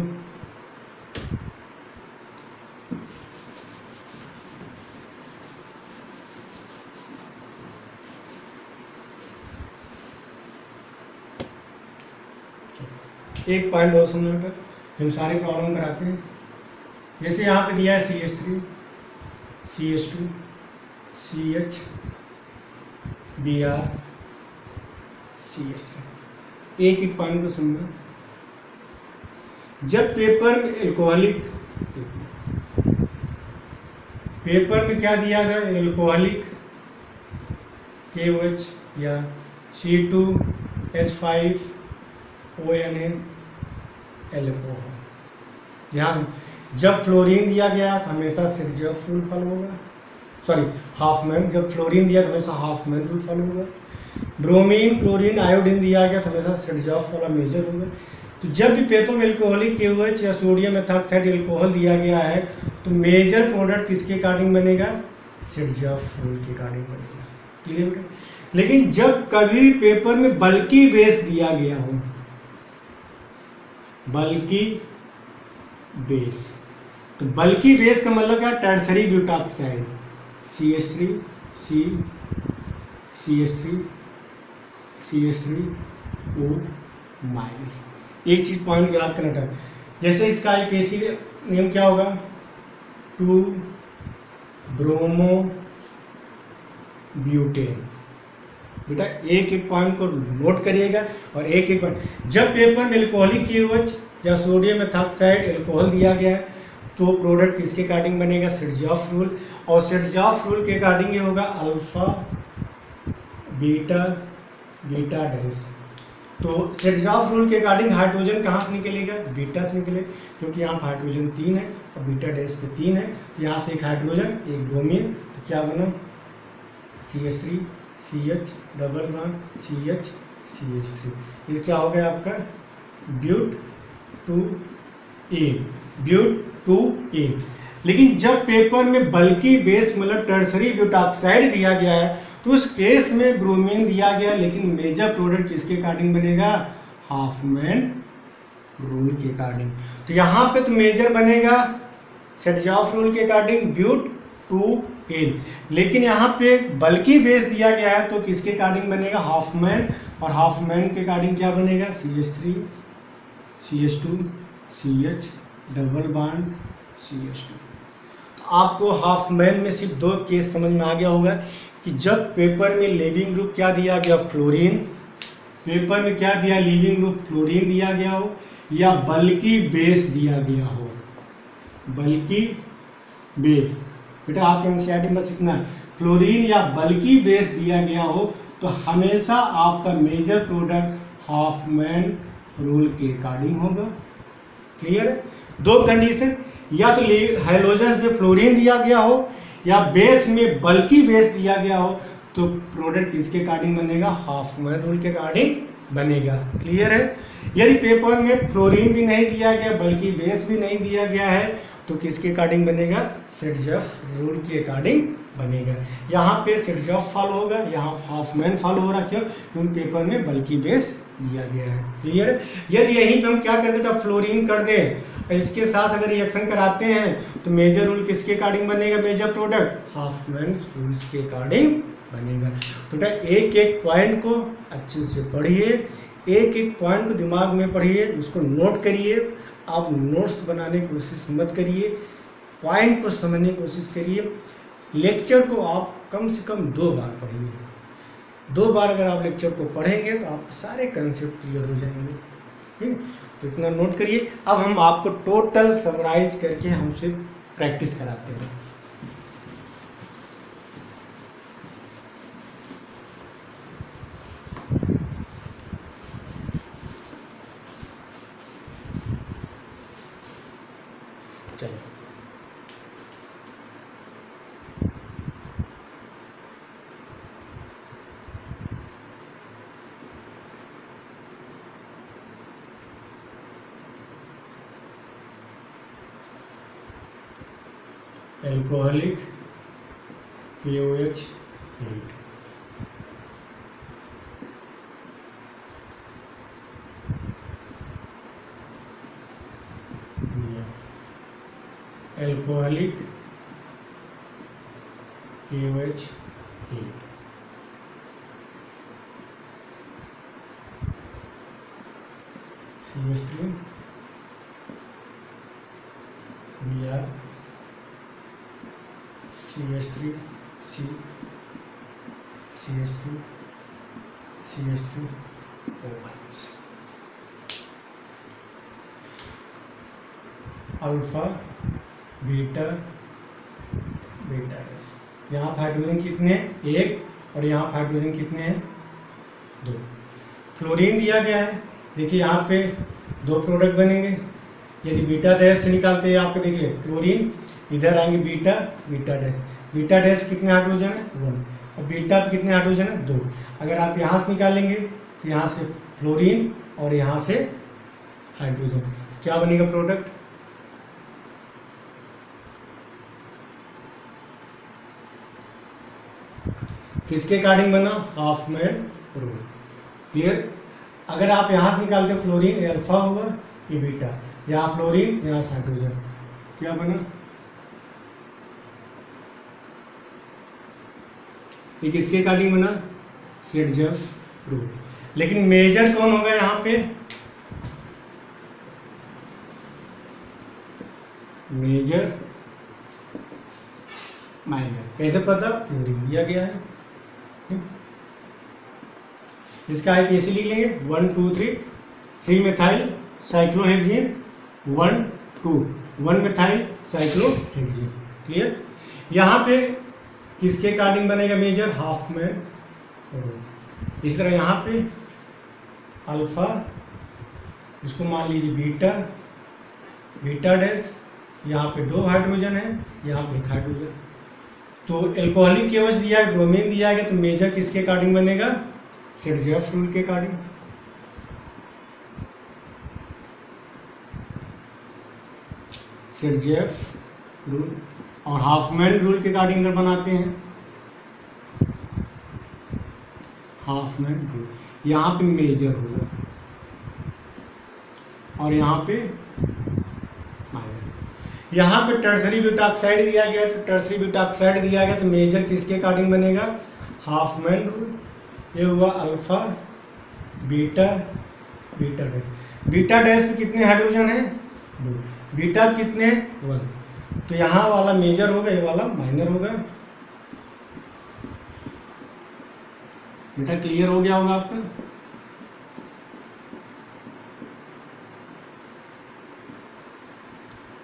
एक पॉइंट और सुनना बेटा, हम सारी प्रॉब्लम कराते हैं। जैसे यहाँ पे दिया है CH3, CH2, CH, Br, CH3। एक एक पॉइंट को सुनना। जब पेपर एल्कोहलिक, पेपर में क्या दिया गया? एल्कोहलिक KOH या C2H5ONA LFO। ध्यान, जब फ्लोरीन दिया गया तो हमेशा सर्जेफ रूल फॉलो होगा, सॉरी हाफमैन। जब फ्लोरीन दिया तो हमेशा हाफमैन रूल फॉलो होगा। ब्रोमीन, क्लोरीन, आयोडीन दिया गया तो हमेशा सर्जेफ वाला मेजर होगा। तो जब भी पेपर में एल्कोहलिक KOH या सोडियम मेथॉक्साइड एल्कोहल दिया गया है तो मेजर प्रोडक्ट किसके अकॉर्डिंग बनेगा? सर्जेफ रूल के अकॉर्डिंग बनेगा। क्लियर बेटा? लेकिन जब कभी पेपर में बल्कि बेस दिया गया हो, बल्कि बेस, तो बल्कि बेस का मतलब क्या? Tertiary butoxide CH3, C, CH3O minus. एक चीज पॉइंट याद करना था, जैसे इसका आईपीएसी नियम क्या होगा, 2 ब्रोमो ब्यूटेन। बेटा एक एक पॉइंट को नोट करिएगा और एक एक पॉइंट, जब पेपर में एल्कोहलिक KOH या सोडियम एथॉक्साइड एल्कोहल दिया गया है तो प्रोडक्ट किसके अकॉर्डिंग बनेगा, सिरजॉफ रूल। और सिरजॉफ रूल के अकॉर्डिंग ये होगा अल्फा बीटा बीटा डैश। तो सिरजॉफ रूल के अकॉर्डिंग हाइड्रोजन कहाँ से निकलेगा, बीटा से निकलेगा, क्योंकि यहाँ पर हाइड्रोजन 3 है और बीटा डैश पे 3 है, तो यहाँ से एक हाइड्रोजन एक ब्रोमीन, तो क्या बना CH3 CH double bond CH CH3। ये क्या हो गया आपका ब्यूट 2A, ब्यूट 2A। लेकिन जब पेपर में बल्कि बेस मतलब टर्सरी ब्यूटॉक्साइड दिया गया है तो उस केस में ब्रोमीन दिया गया, लेकिन मेजर प्रोडक्ट किसके अकॉर्डिंग बनेगा, हाफमैन रूल के अकॉर्डिंग। तो यहाँ पे तो मेजर बनेगा सिरजॉफ रूल के अकॉर्डिंग ब्यूट 2A, लेकिन यहाँ पे बल्कि बेस दिया गया है तो किसके अकॉर्डिंग बनेगा, हाफमैन। और हाफमैन के अकॉर्डिंग क्या बनेगा, CH3 CH2 CH double bond CH2। तो आपको हाफमैन में सिर्फ 2 केस समझ में आ गया होगा कि जब पेपर में लिविंग ग्रुप क्या दिया गया, फ्लोरीन, पेपर में क्या दिया, लिविंग ग्रुप फ्लोरीन दिया गया हो या बल्कि बेस दिया गया हो, बल्कि बेस। बेटा आपके एनसीईआरटी में इतना है, फ्लोरीन या बल्कि बेस दिया गया हो तो हमेशा आपका मेजर प्रोडक्ट हाफमैन रूल के अकॉर्डिंग होगा। क्लियर है? 2 कंडीशन, या तो हैलोजन में फ्लोरीन दिया गया हो या बेस में बल्कि बेस दिया गया हो तो प्रोडक्ट किसके अकॉर्डिंग बनेगा, हाफमैन रूल के अकॉर्डिंग बनेगा। क्लियर है? यदि पेपर में फ्लोरीन भी नहीं दिया गया बल्कि बेस भी नहीं दिया गया है तो किसके अकॉर्डिंग बनेगा, सिरजॉफ रूल के अकॉर्डिंग बनेगा। यहाँ पे सिरजॉफ फॉलो होगा, यहाँ हाफमैन फॉलो हो रहा, क्यों, क्योंकि पेपर में बल्कि बेस दिया गया है। क्लियर है? यदि यहीं पे हम क्या कर दें, फ्लोरीन कर दें, इसके साथ अगर रिएक्शन कराते हैं तो मेजर रूल किसके अकॉर्डिंग बनेगा, मेजर प्रोडक्ट हाफमैन रूल के अकॉर्डिंग बनेगा। तो बेटा एक एक पॉइंट को अच्छे से पढ़िए, एक एक पॉइंट को दिमाग में पढ़िए, उसको नोट करिए। आप नोट्स बनाने की कोशिश मत करिए, पॉइंट को समझने की कोशिश करिए। लेक्चर को आप कम से कम 2 बार पढ़िए। 2 बार अगर आप लेक्चर को पढ़ेंगे तो आप सारे कंसेप्ट क्लियर हो जाएंगे। ठीक, तो इतना नोट करिए। अब हम आपको टोटल समराइज करके हमसे प्रैक्टिस कराते हैं। चलो alcoholic KOH 8, alcoholic KOH 8, CH3 Br CH3 C CH3 CH3 O minus. Alpha beta beta dash. यहाँ हाइड्रोजन कितने हैं, 1, और यहाँ हाइड्रोजन कितने हैं, 2। फ्लोरीन दिया गया है, देखिए यहाँ पे 2 प्रोडक्ट बनेंगे। यदि बीटा डैश से निकालते हैं आपको, देखिए फ्लोरीन इधर आएंगे, beta beta dash, beta dash कितने हाइड्रोजन है, 1, और बीटा पे कितने हाइड्रोजन है, 2। अगर आप यहाँ से निकालेंगे तो यहाँ से फ्लोरीन और यहाँ से हाइड्रोजन, क्या बनेगा प्रोडक्ट, किसके अकॉर्डिंग बना, हाफमैन रूल। क्लियर? अगर आप यहाँ से निकालते फ्लोरीन, ये अल्फा होगा, ये बीटा, यहाँ फ्लोरीन यहाँ हाइड्रोजन, क्या बना, ये किसके अकॉर्डिंग बना, सिरजफ रूल। लेकिन मेजर कौन होगा यहाँ पे? Major minor. कैसे पता? थ्योरी दिया गया है। इसका आईपीएसी लिख लेंगे 1 2 3 3 methyl cyclohexane 1 2 1 methyl cyclohexane. Clear? यहाँ पे किसके अकॉर्डिंग बनेगा मेजर? Hopman rule. इस तरह यहाँ पे अल्फा, इसको मान लीजिए बीटा, बीटा डैश, यहाँ पे 2 हाइड्रोजन है, यहाँ पे 1 हाइड्रोजन। तो एल्कोहलिक केवच दिया है, ब्रोमीन दिया है, तो मेजर किसके अकॉर्डिंग बनेगा? सिरजफ रूल के अकॉर्डिंग। सिरजफ रूल और हाफमैन रूल के अकॉर्डिंग अगर बनाते हैं, हाफमैन रूल, यहाँ पे मेजर होगा और यहाँ पे माइनर। यहाँ पे टर्सरी ब्यूटाक्साइड दिया गया, तो टर्सरी ब्यूटाक्साइड दिया गया तो मेजर किसके अकॉर्डिंग बनेगा? Hopman rule. ये हुआ alpha, beta, beta dash. Beta dash पे कितने हाइड्रोजन है? 2। बीटा कितने? 1। तो यहाँ वाला मेजर होगा, ये वाला माइनर होगा। बेटा क्लियर हो गया होगा आपका?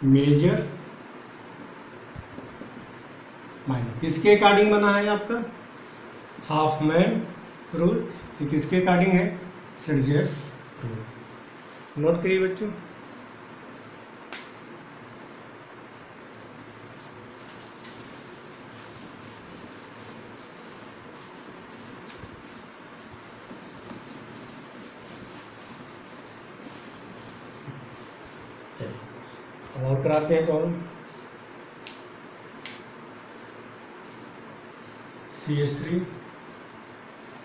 मेजर माइनर किसके अकॉर्डिंग बना है आपका? Hopman rule. तो किसके अकॉर्डिंग है? सिरजफ रूल। नोट करिए बच्चों। और कराते हैं problem. CH3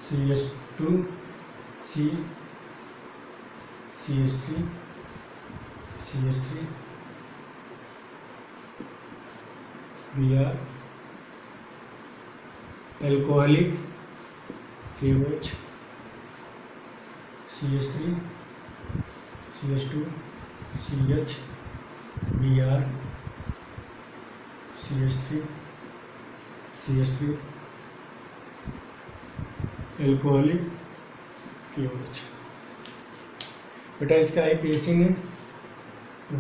CH2 C CH3 CH3 Br alcoholic KOH CH3 CH2 CH Br CH3 CH3 alcoholic KOH। बेटा इसका आईपीएसी ने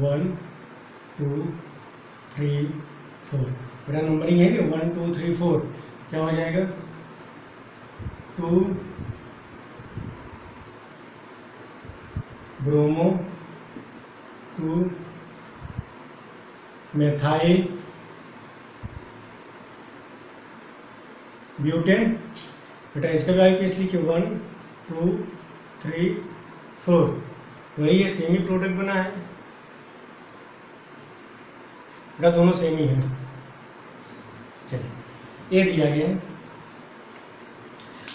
1 2 3 4। बेटा नंबरिंग है कि 1 2 3 4 क्या हो जाएगा? 2 ब्रोमो, 2 मेथाइल ब्यूटेन। बेटा इसका भी आईपीएस लिखिए 1 2 3 4। वही ये सेमी प्रोडक्ट बना है बेटा, दोनों सेम ही है। चलिए ये दिया गया है।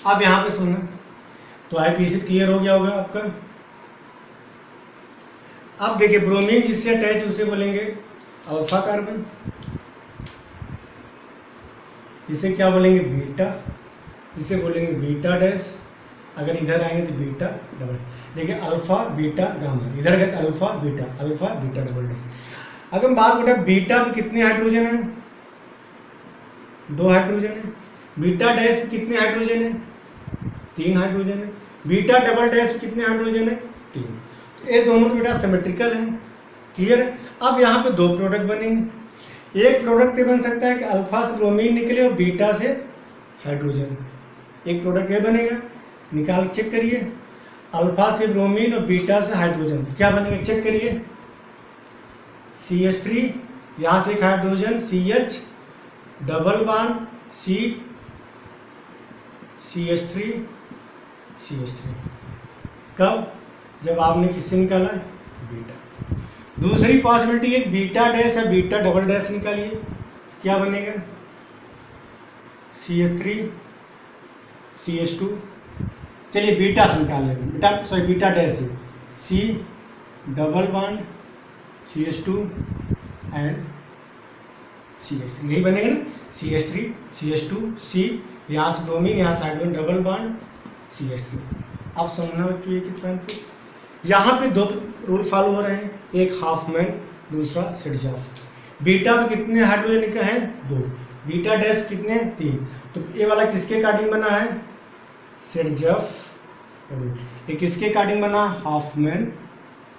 अब यहाँ पे सुनना, तो आईपीएस क्लियर हो गया होगा आपका। अब देखिए ब्रोमीन जिससे अटैच उसे बोलेंगे अल्फा कार्बन, इसे क्या बोलेंगे? बीटा, इसे बोलेंगे बीटा डैश। अगर इधर आएंगे तो बीटा डबल। देखिए अल्फा बीटा गामा, इधर गए अल्फा बीटा डबल डैश। अगर हम बात करें बीटा पे कितने हाइड्रोजन है? 2 हाइड्रोजन है। बीटा डैश पे कितने हाइड्रोजन है? 3 हाइड्रोजन है। बीटा डबल डैश पे कितने हाइड्रोजन है? 3। ये दोनों बेटा सिमेट्रिकल है। क्लियर है? अब यहाँ पे 2 प्रोडक्ट बनेंगे। एक प्रोडक्ट ये बन सकता है कि अल्फा से ब्रोमीन निकले और बीटा से हाइड्रोजन। एक प्रोडक्ट ये बनेगा, निकाल चेक करिए। अल्फा से ब्रोमीन और बीटा से हाइड्रोजन क्या बनेगा? चेक करिए। CH3, यहाँ से एक hydrogen CH double bond CH3 कब? जब आपने किससे निकाला? बीटा। दूसरी पॉसिबिलिटी एक बीटा डैश या बीटा डबल डैश निकालिए, क्या बनेगा? CH3 CH2। चलिए बीटा से निकाल लेंगे, बीटा डैश से C double bond CH2 and CH3, यही बनेगा ना? CH3 CH2 C यहाँ से ब्रोमीन, यहाँ से हाइड्रोजन, डबल बॉन्ड CH3। आप समझना बच्चों एक पॉइंट पे, यहाँ पे दो रूल फॉलो हो रहे हैं, एक हाफमैन, दूसरा सिरजॉफ। बीटा पे कितने हाइड्रोजन का है? 2। बीटा डैश कितने? 3। तो ये वाला किसके अकॉर्डिंग बना है? सिरजॉफ रूल। ये किसके अकॉर्डिंग बना? Hopman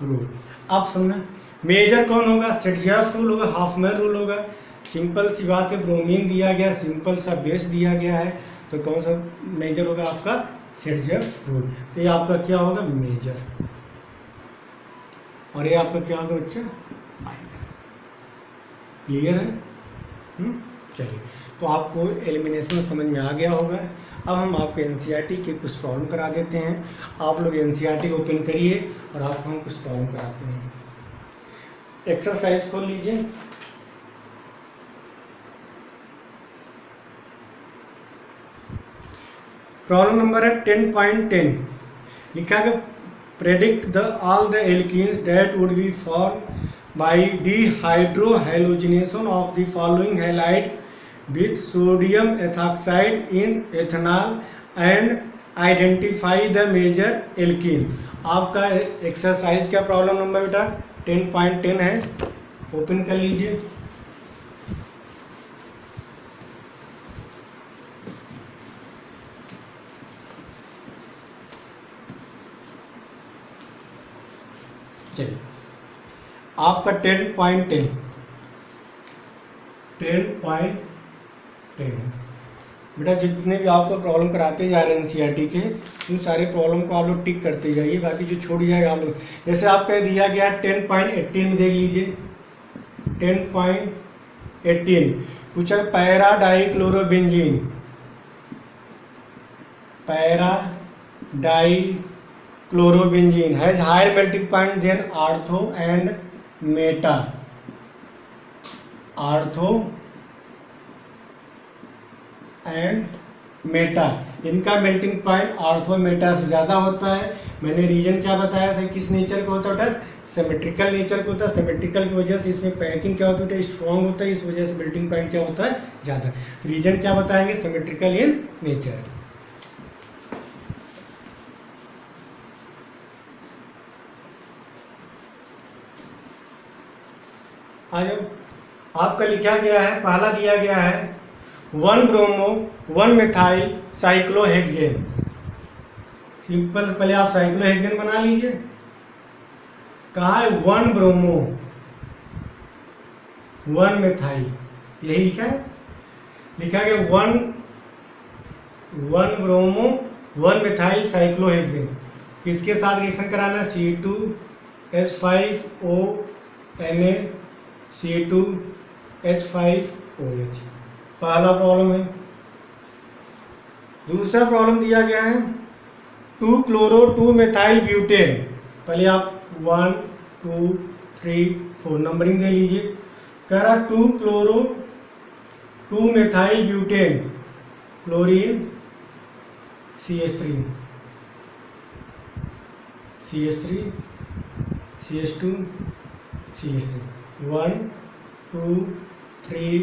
rule. आप समझना मेजर कौन होगा? सिरजॉफ रूल होगा, हाफमैन रूल होगा। सिंपल सी बात है, ब्रोमीन दिया गया, सिंपल सा बेस दिया गया है, तो कौन सा मेजर होगा आपका? सिरजॉफ रूल। तो ये आपका क्या होगा? मेजर। और ये आपका क्या होगा बच्चा? क्लियर है? चलिए, तो आपको एलिमिनेशन समझ में आ गया होगा। अब हम आपको एनसीईआरटी के कुछ प्रॉब्लम करा देते हैं। आप लोग एनसीईआरटी ओपन करिए और आपको हम कुछ प्रॉब्लम कराते हैं। एक्सरसाइज खोल लीजिए। प्रॉब्लम नंबर है 10.10। लिखा है predict the all the alkenes that would be form by dehydrohalogenation of the following halide with sodium ethoxide in ethanol and identify the major alkene. आपका एक्सरसाइज का प्रॉब्लम नंबर बेटा 10.10 है, open कर लीजिए। चलिए, आपका 10.10 बेटा जितने भी आपको प्रॉब्लम कराते जा रहे हैं एनसीईआरटी के, उन सारे प्रॉब्लम को आप लोग टिक करते जाइए, बाकी जो छोड़ जाएगा आप लोग। जैसे आपका दिया गया 10.18 में देख लीजिए। 10.18 पूछा para dichlorobenzene, para dichlorobenzene has higher melting point than ortho and meta. Ortho and meta, इनका मेल्टिंग पॉइंट आर्थो मेटा से ज़्यादा होता है। मैंने रीजन क्या बताया था, किस नेचर का होता है? सिमेट्रिकल नेचर का होता है। सिमेट्रिकल की वजह से इसमें पैकिंग क्या होती है? स्ट्रॉन्ग होता है, इस वजह से मेल्टिंग पॉइंट क्या होता है? ज़्यादा। रीजन क्या बताएंगे? Symmetrical in nature. आ जाओ, आपका लिखा गया है, पहला दिया गया है 1 ब्रोमो 1 मिथाइल साइक्लोहेक्सेन। सिंपल, पहले आप साइक्लोहेक्सेन बना लीजिए। कहा है 1 ब्रोमो 1 मिथाइल, यही लिखा है। लिखा गया 1 ब्रोमो 1 मिथाइल साइक्लोहेक्सेन। किसके साथ रिएक्शन कराना? C2H5O C2H5OH। पहला प्रॉब्लम है। दूसरा प्रॉब्लम दिया गया है 2 क्लोरो 2 मेथाइल ब्यूटेन। पहले आप 1 2 3 4 नंबरिंग दे लीजिए। कह रहा 2 chloro 2 methyl butane chlorine CH3 CH3 CH2 CH3 1 2 3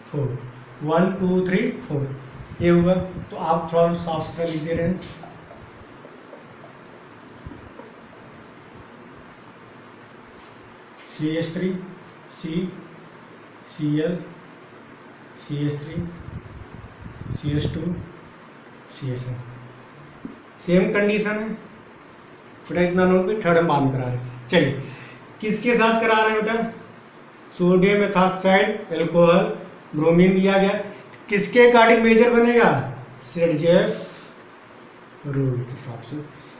4 1 2 3 4 ये हुआ। तो आप थोड़ा साफ सुथरा लिख दे रहे हैं। CH3 C Cl CH3 CH2 CH3 same condition है बेटा। इतना नोट पे थर्ड हम बाद में करा रहे हैं। चलिए, किसके साथ करा रहे हैं बेटा? सोडियम एथॉक्साइड एल्कोहल ब्रोमीन दिया गया। किसके अकॉर्डिंग मेजर बनेगा? सिरजॉफ रूल के हिसाब से।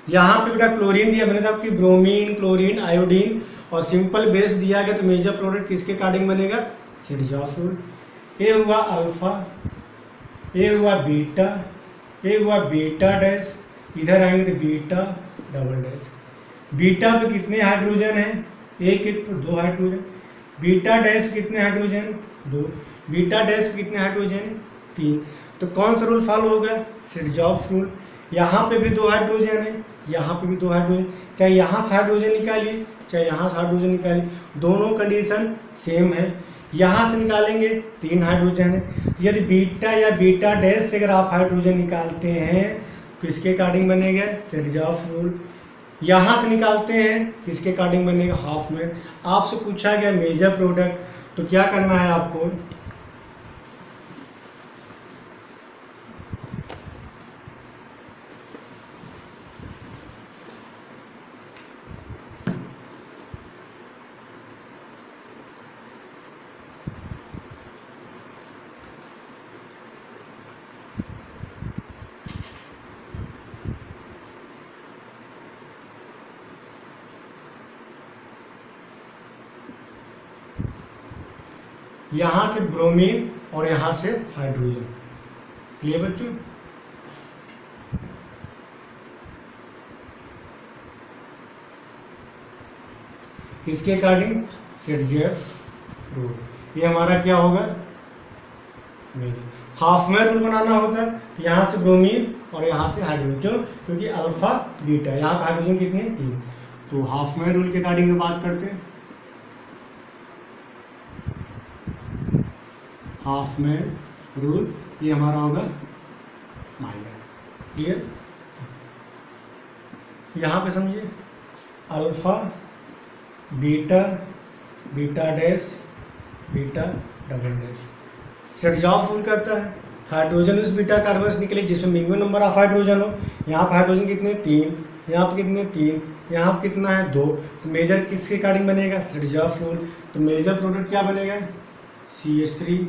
यहाँ पे बेटा क्लोरीन दिया, मैंने कहा कि ब्रोमीन क्लोरीन आयोडीन और सिंपल बेस दिया गया, तो मेजर प्रोडक्ट किसके अकॉर्डिंग बनेगा? सिरजॉफ रूल। ये हुआ अल्फा, ये हुआ बीटा, ये हुआ बीटा डैश, इधर आएंगे तो बीटा डबल डैश। बीटा पे कितने हाइड्रोजन हैं? एक एक पर 2 हाइड्रोजन। बीटा डैश पे कितने हाइड्रोजन? 2। बीटा डैश पे कितने हाइड्रोजन? 3। तो कौन सा रूल फॉलो होगा? सिरजॉफ रूल। यहाँ पे भी 2 हाइड्रोजन है, यहाँ पे भी 2 हाइड्रोजन। चाहे यहाँ से हाइड्रोजन निकालिए, चाहे यहाँ से हाइड्रोजन निकालिए, दोनों कंडीशन सेम है। यहाँ से निकालेंगे 3 हाइड्रोजन है। यदि बीटा या बीटा डैश से अगर आप हाइड्रोजन निकालते हैं किसके अकॉर्डिंग बनेगा, सेरजॉफ रूल। यहाँ से निकालते हैं किसके अकॉर्डिंग बनेगा, हाफ में। आपसे पूछा गया मेजर प्रोडक्ट, तो क्या करना है आपको, यहाँ से ब्रोमीन और यहाँ से हाइड्रोजन। क्लियर बच्चों? इसके अकॉर्डिंग सेरजॉफ रूल। ये हमारा क्या होगा, हाफ में रूल बनाना होता है। तो यहाँ से ब्रोमीन और यहाँ से हाइड्रोजन, क्यों, क्योंकि अल्फा बीटा, यहाँ पे हाइड्रोजन कितने, 3। तो हाफ में रूल के अकॉर्डिंग बात करते हैं। हाफ में रूल ये हमारा होगा माइनर। क्लियर? यहाँ पे समझिए, alpha beta, beta dash, beta double dash. Saytzeff rule करता है हाइड्रोजन उस बीटा कार्बन से निकले जिसमें मिनिमम नंबर ऑफ हाइड्रोजन हो। यहाँ पर हाइड्रोजन कितने, 3, यहाँ पर कितने, 3, यहाँ पर कितना है, 2। तो मेजर किसके अकॉर्डिंग बनेगा, सेरजॉफ रूल। तो मेजर प्रोडक्ट क्या बनेगा, CH3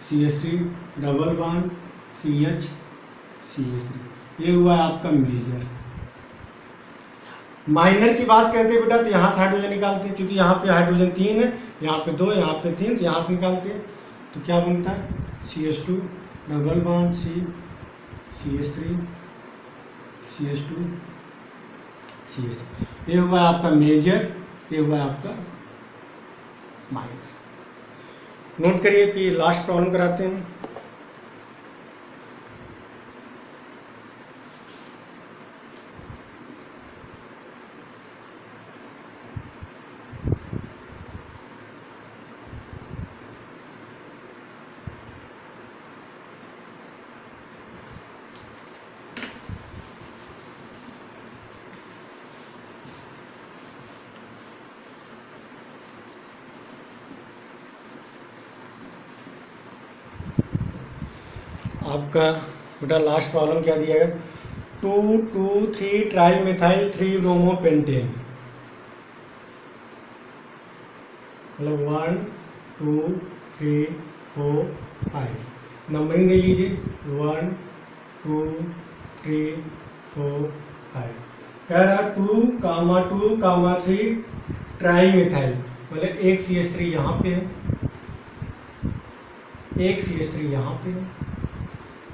CH3 double bond CH CH3। ये हुआ आपका मेजर। माइनर की बात करते हैं बेटा, तो यहाँ से हाइड्रोजन निकालते हैं, क्योंकि यहाँ पे हाइड्रोजन 3 है, यहाँ पे 2, यहाँ पे 3, तो यहाँ से निकालते हैं। तो क्या बनता है, CH2 double bond CH3 CH2 CH3। ये हुआ आपका मेजर, ये हुआ आपका माइनर। नोट करिए कि लास्ट प्रॉब्लम कराते हैं। आपका बेटा लास्ट प्रॉब्लम क्या दिया है, 2,2,3 ट्राई मिथाइल 3 ब्रोमो पेंटेन। मतलब 1 2 3 4 5 नंबरिंग दे लीजिए, 1 2 3 4 5। कह रहा 2,2,3 ट्राई मिथाइल, मतलब एक CH3 यहाँ पे है, एक CH3 यहाँ पे है,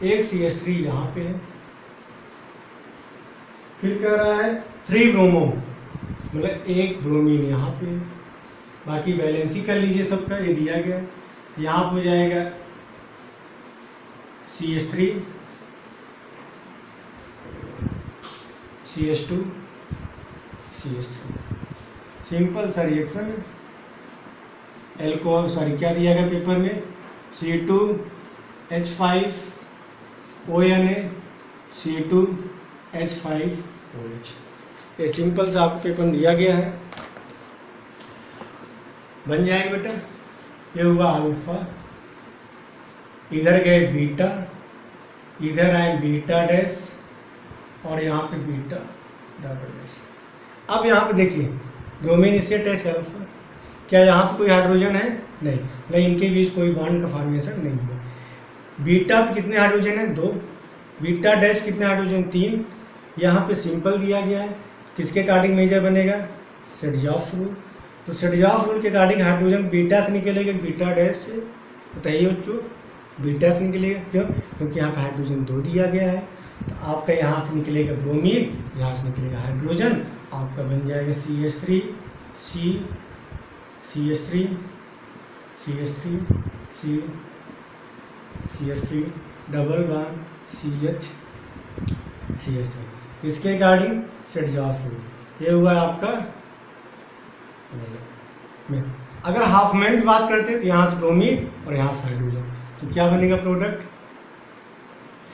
एक CH3 यहाँ पे है। फिर कह रहा है 3 ब्रोमो, मतलब एक ब्रोमीन यहाँ पे है। बाकी बैलेंस ही कर लीजिए सबका, ये दिया गया। तो यहाँ पे हो जाएगा CH3 CH2 CH3। सिंपल सा रिएक्शन है। एल्कोहल, सॉरी क्या दिया गया पेपर में, C2H5 ONA C2H5OH। ये सिंपल सा आपको पेपर दिया गया है, बन जाएगा बेटा। ये हुआ अल्फा, इधर गए बीटा, इधर आए बीटा डैश, और यहाँ पे बीटा डबल डैश। अब यहाँ पे देखिए ब्रोमीन इससे अटैच है अल्फा, क्या यहाँ पे कोई हाइड्रोजन है, नहीं, इनके बीच कोई बॉन्ड का फॉर्मेशन नहीं हुआ। बीटा पे कितने हाइड्रोजन है, 2। बीटा डैश कितने हाइड्रोजन, 3। यहाँ पे सिंपल दिया गया है, किसके अकॉर्डिंग मेजर बनेगा, सेरजॉफ रूल। तो सेरजॉफ रूल के अकॉर्डिंग हाइड्रोजन बीटा से निकलेगा, बीटा डैश से। बताइए बच्चों, बीटा से निकलेगा, क्यों, क्योंकि यहाँ पे हाइड्रोजन 2 दिया गया है। तो आपका यहाँ से निकलेगा ब्रोमीन, यहाँ से निकलेगा हाइड्रोजन, आपका बन जाएगा CH3 CH3 double bond CH3। इसके अकॉर्डिंग सेरजॉफ रूल। ये हुआ आपका मेन। अगर हाफ मैन की बात करते हैं तो यहाँ से ब्रोमीन और यहाँ से हाइड्रोजन, तो क्या बनेगा product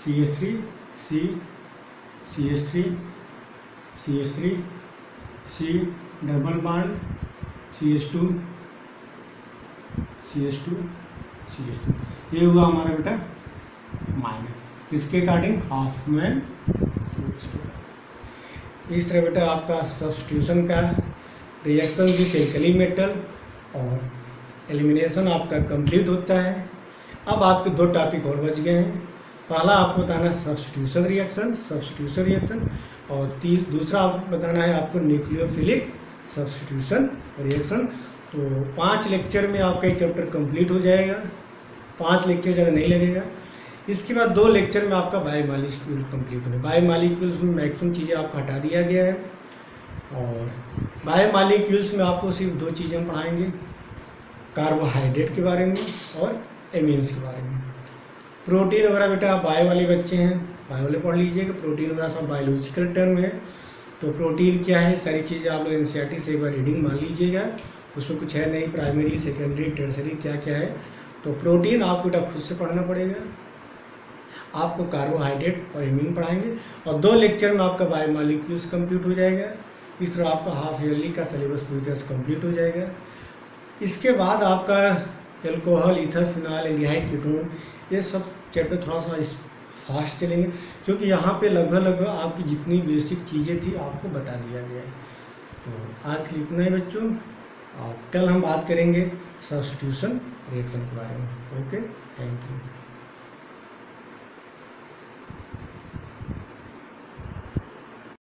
CH3 CH3 C double bond CH2 ये हुआ हमारा बेटा माइनस, किसके अकॉर्डिंग हाफ मैन। इस तरह बेटा आपका सब्स्टिट्यूशन का रिएक्शन विथ एल्कली मेटल और एलिमिनेशन आपका कंप्लीट होता है। अब आपके दो टॉपिक और बच गए हैं। पहला आपको बताना है सब्स्टिट्यूशन रिएक्शन और दूसरा आपको बताना है आपको न्यूक्लियोफिलिक सब्स्टिट्यूशन रिएक्शन। तो 5 लेक्चर में आपका ये चैप्टर कंप्लीट हो जाएगा, 5 लेक्चर ज़्यादा नहीं लगेगा। इसके बाद 2 लेक्चर में आपका बायोमॉलिक्यूल कंप्लीट होगा। बायोमॉलिक्यूल्स में मैक्सिमम चीज़ें आपको हटा दिया गया है और बायोमॉलिक्यूल्स में आपको सिर्फ 2 चीज़ें हम पढ़ाएंगे, कार्बोहाइड्रेट के बारे में और एमीन्स के बारे में। प्रोटीन वगैरह बेटा आप बायो वाले बच्चे हैं, बायो वाले पढ़ लीजिएगा। प्रोटीन वगैरह सब बायोलॉजिकल टर्म है, तो प्रोटीन क्या है सारी चीज़ें आप लोग NCERT से एक बार रीडिंग मान लीजिएगा, उसमें कुछ है नहीं, प्राइमरी सेकेंडरी टर्सरी क्या क्या है। तो प्रोटीन आपको बेटा खुद से पढ़ना पड़ेगा, आपको कार्बोहाइड्रेट और एमीन पढ़ाएंगे और 2 लेक्चर में आपका बायोमॉलिक्यूल्स कंप्लीट हो जाएगा। इस तरह आपका हाफ ईयरली का सिलेबस पूरी तरह से कंप्लीट हो जाएगा। इसके बाद आपका alcohol, ether, phenyl, aldehyde, ketone, ये सब चैप्टर थोड़ा सा फास्ट चलेंगे क्योंकि यहाँ पे लगभग आपकी जितनी बेसिक चीज़ें थी आपको बता दिया गया है। तो आज के लिए इतना ही बच्चों, और कल हम बात करेंगे सब्स्टिट्यूशन रिएक्शन के बारे में। Okay, thank you.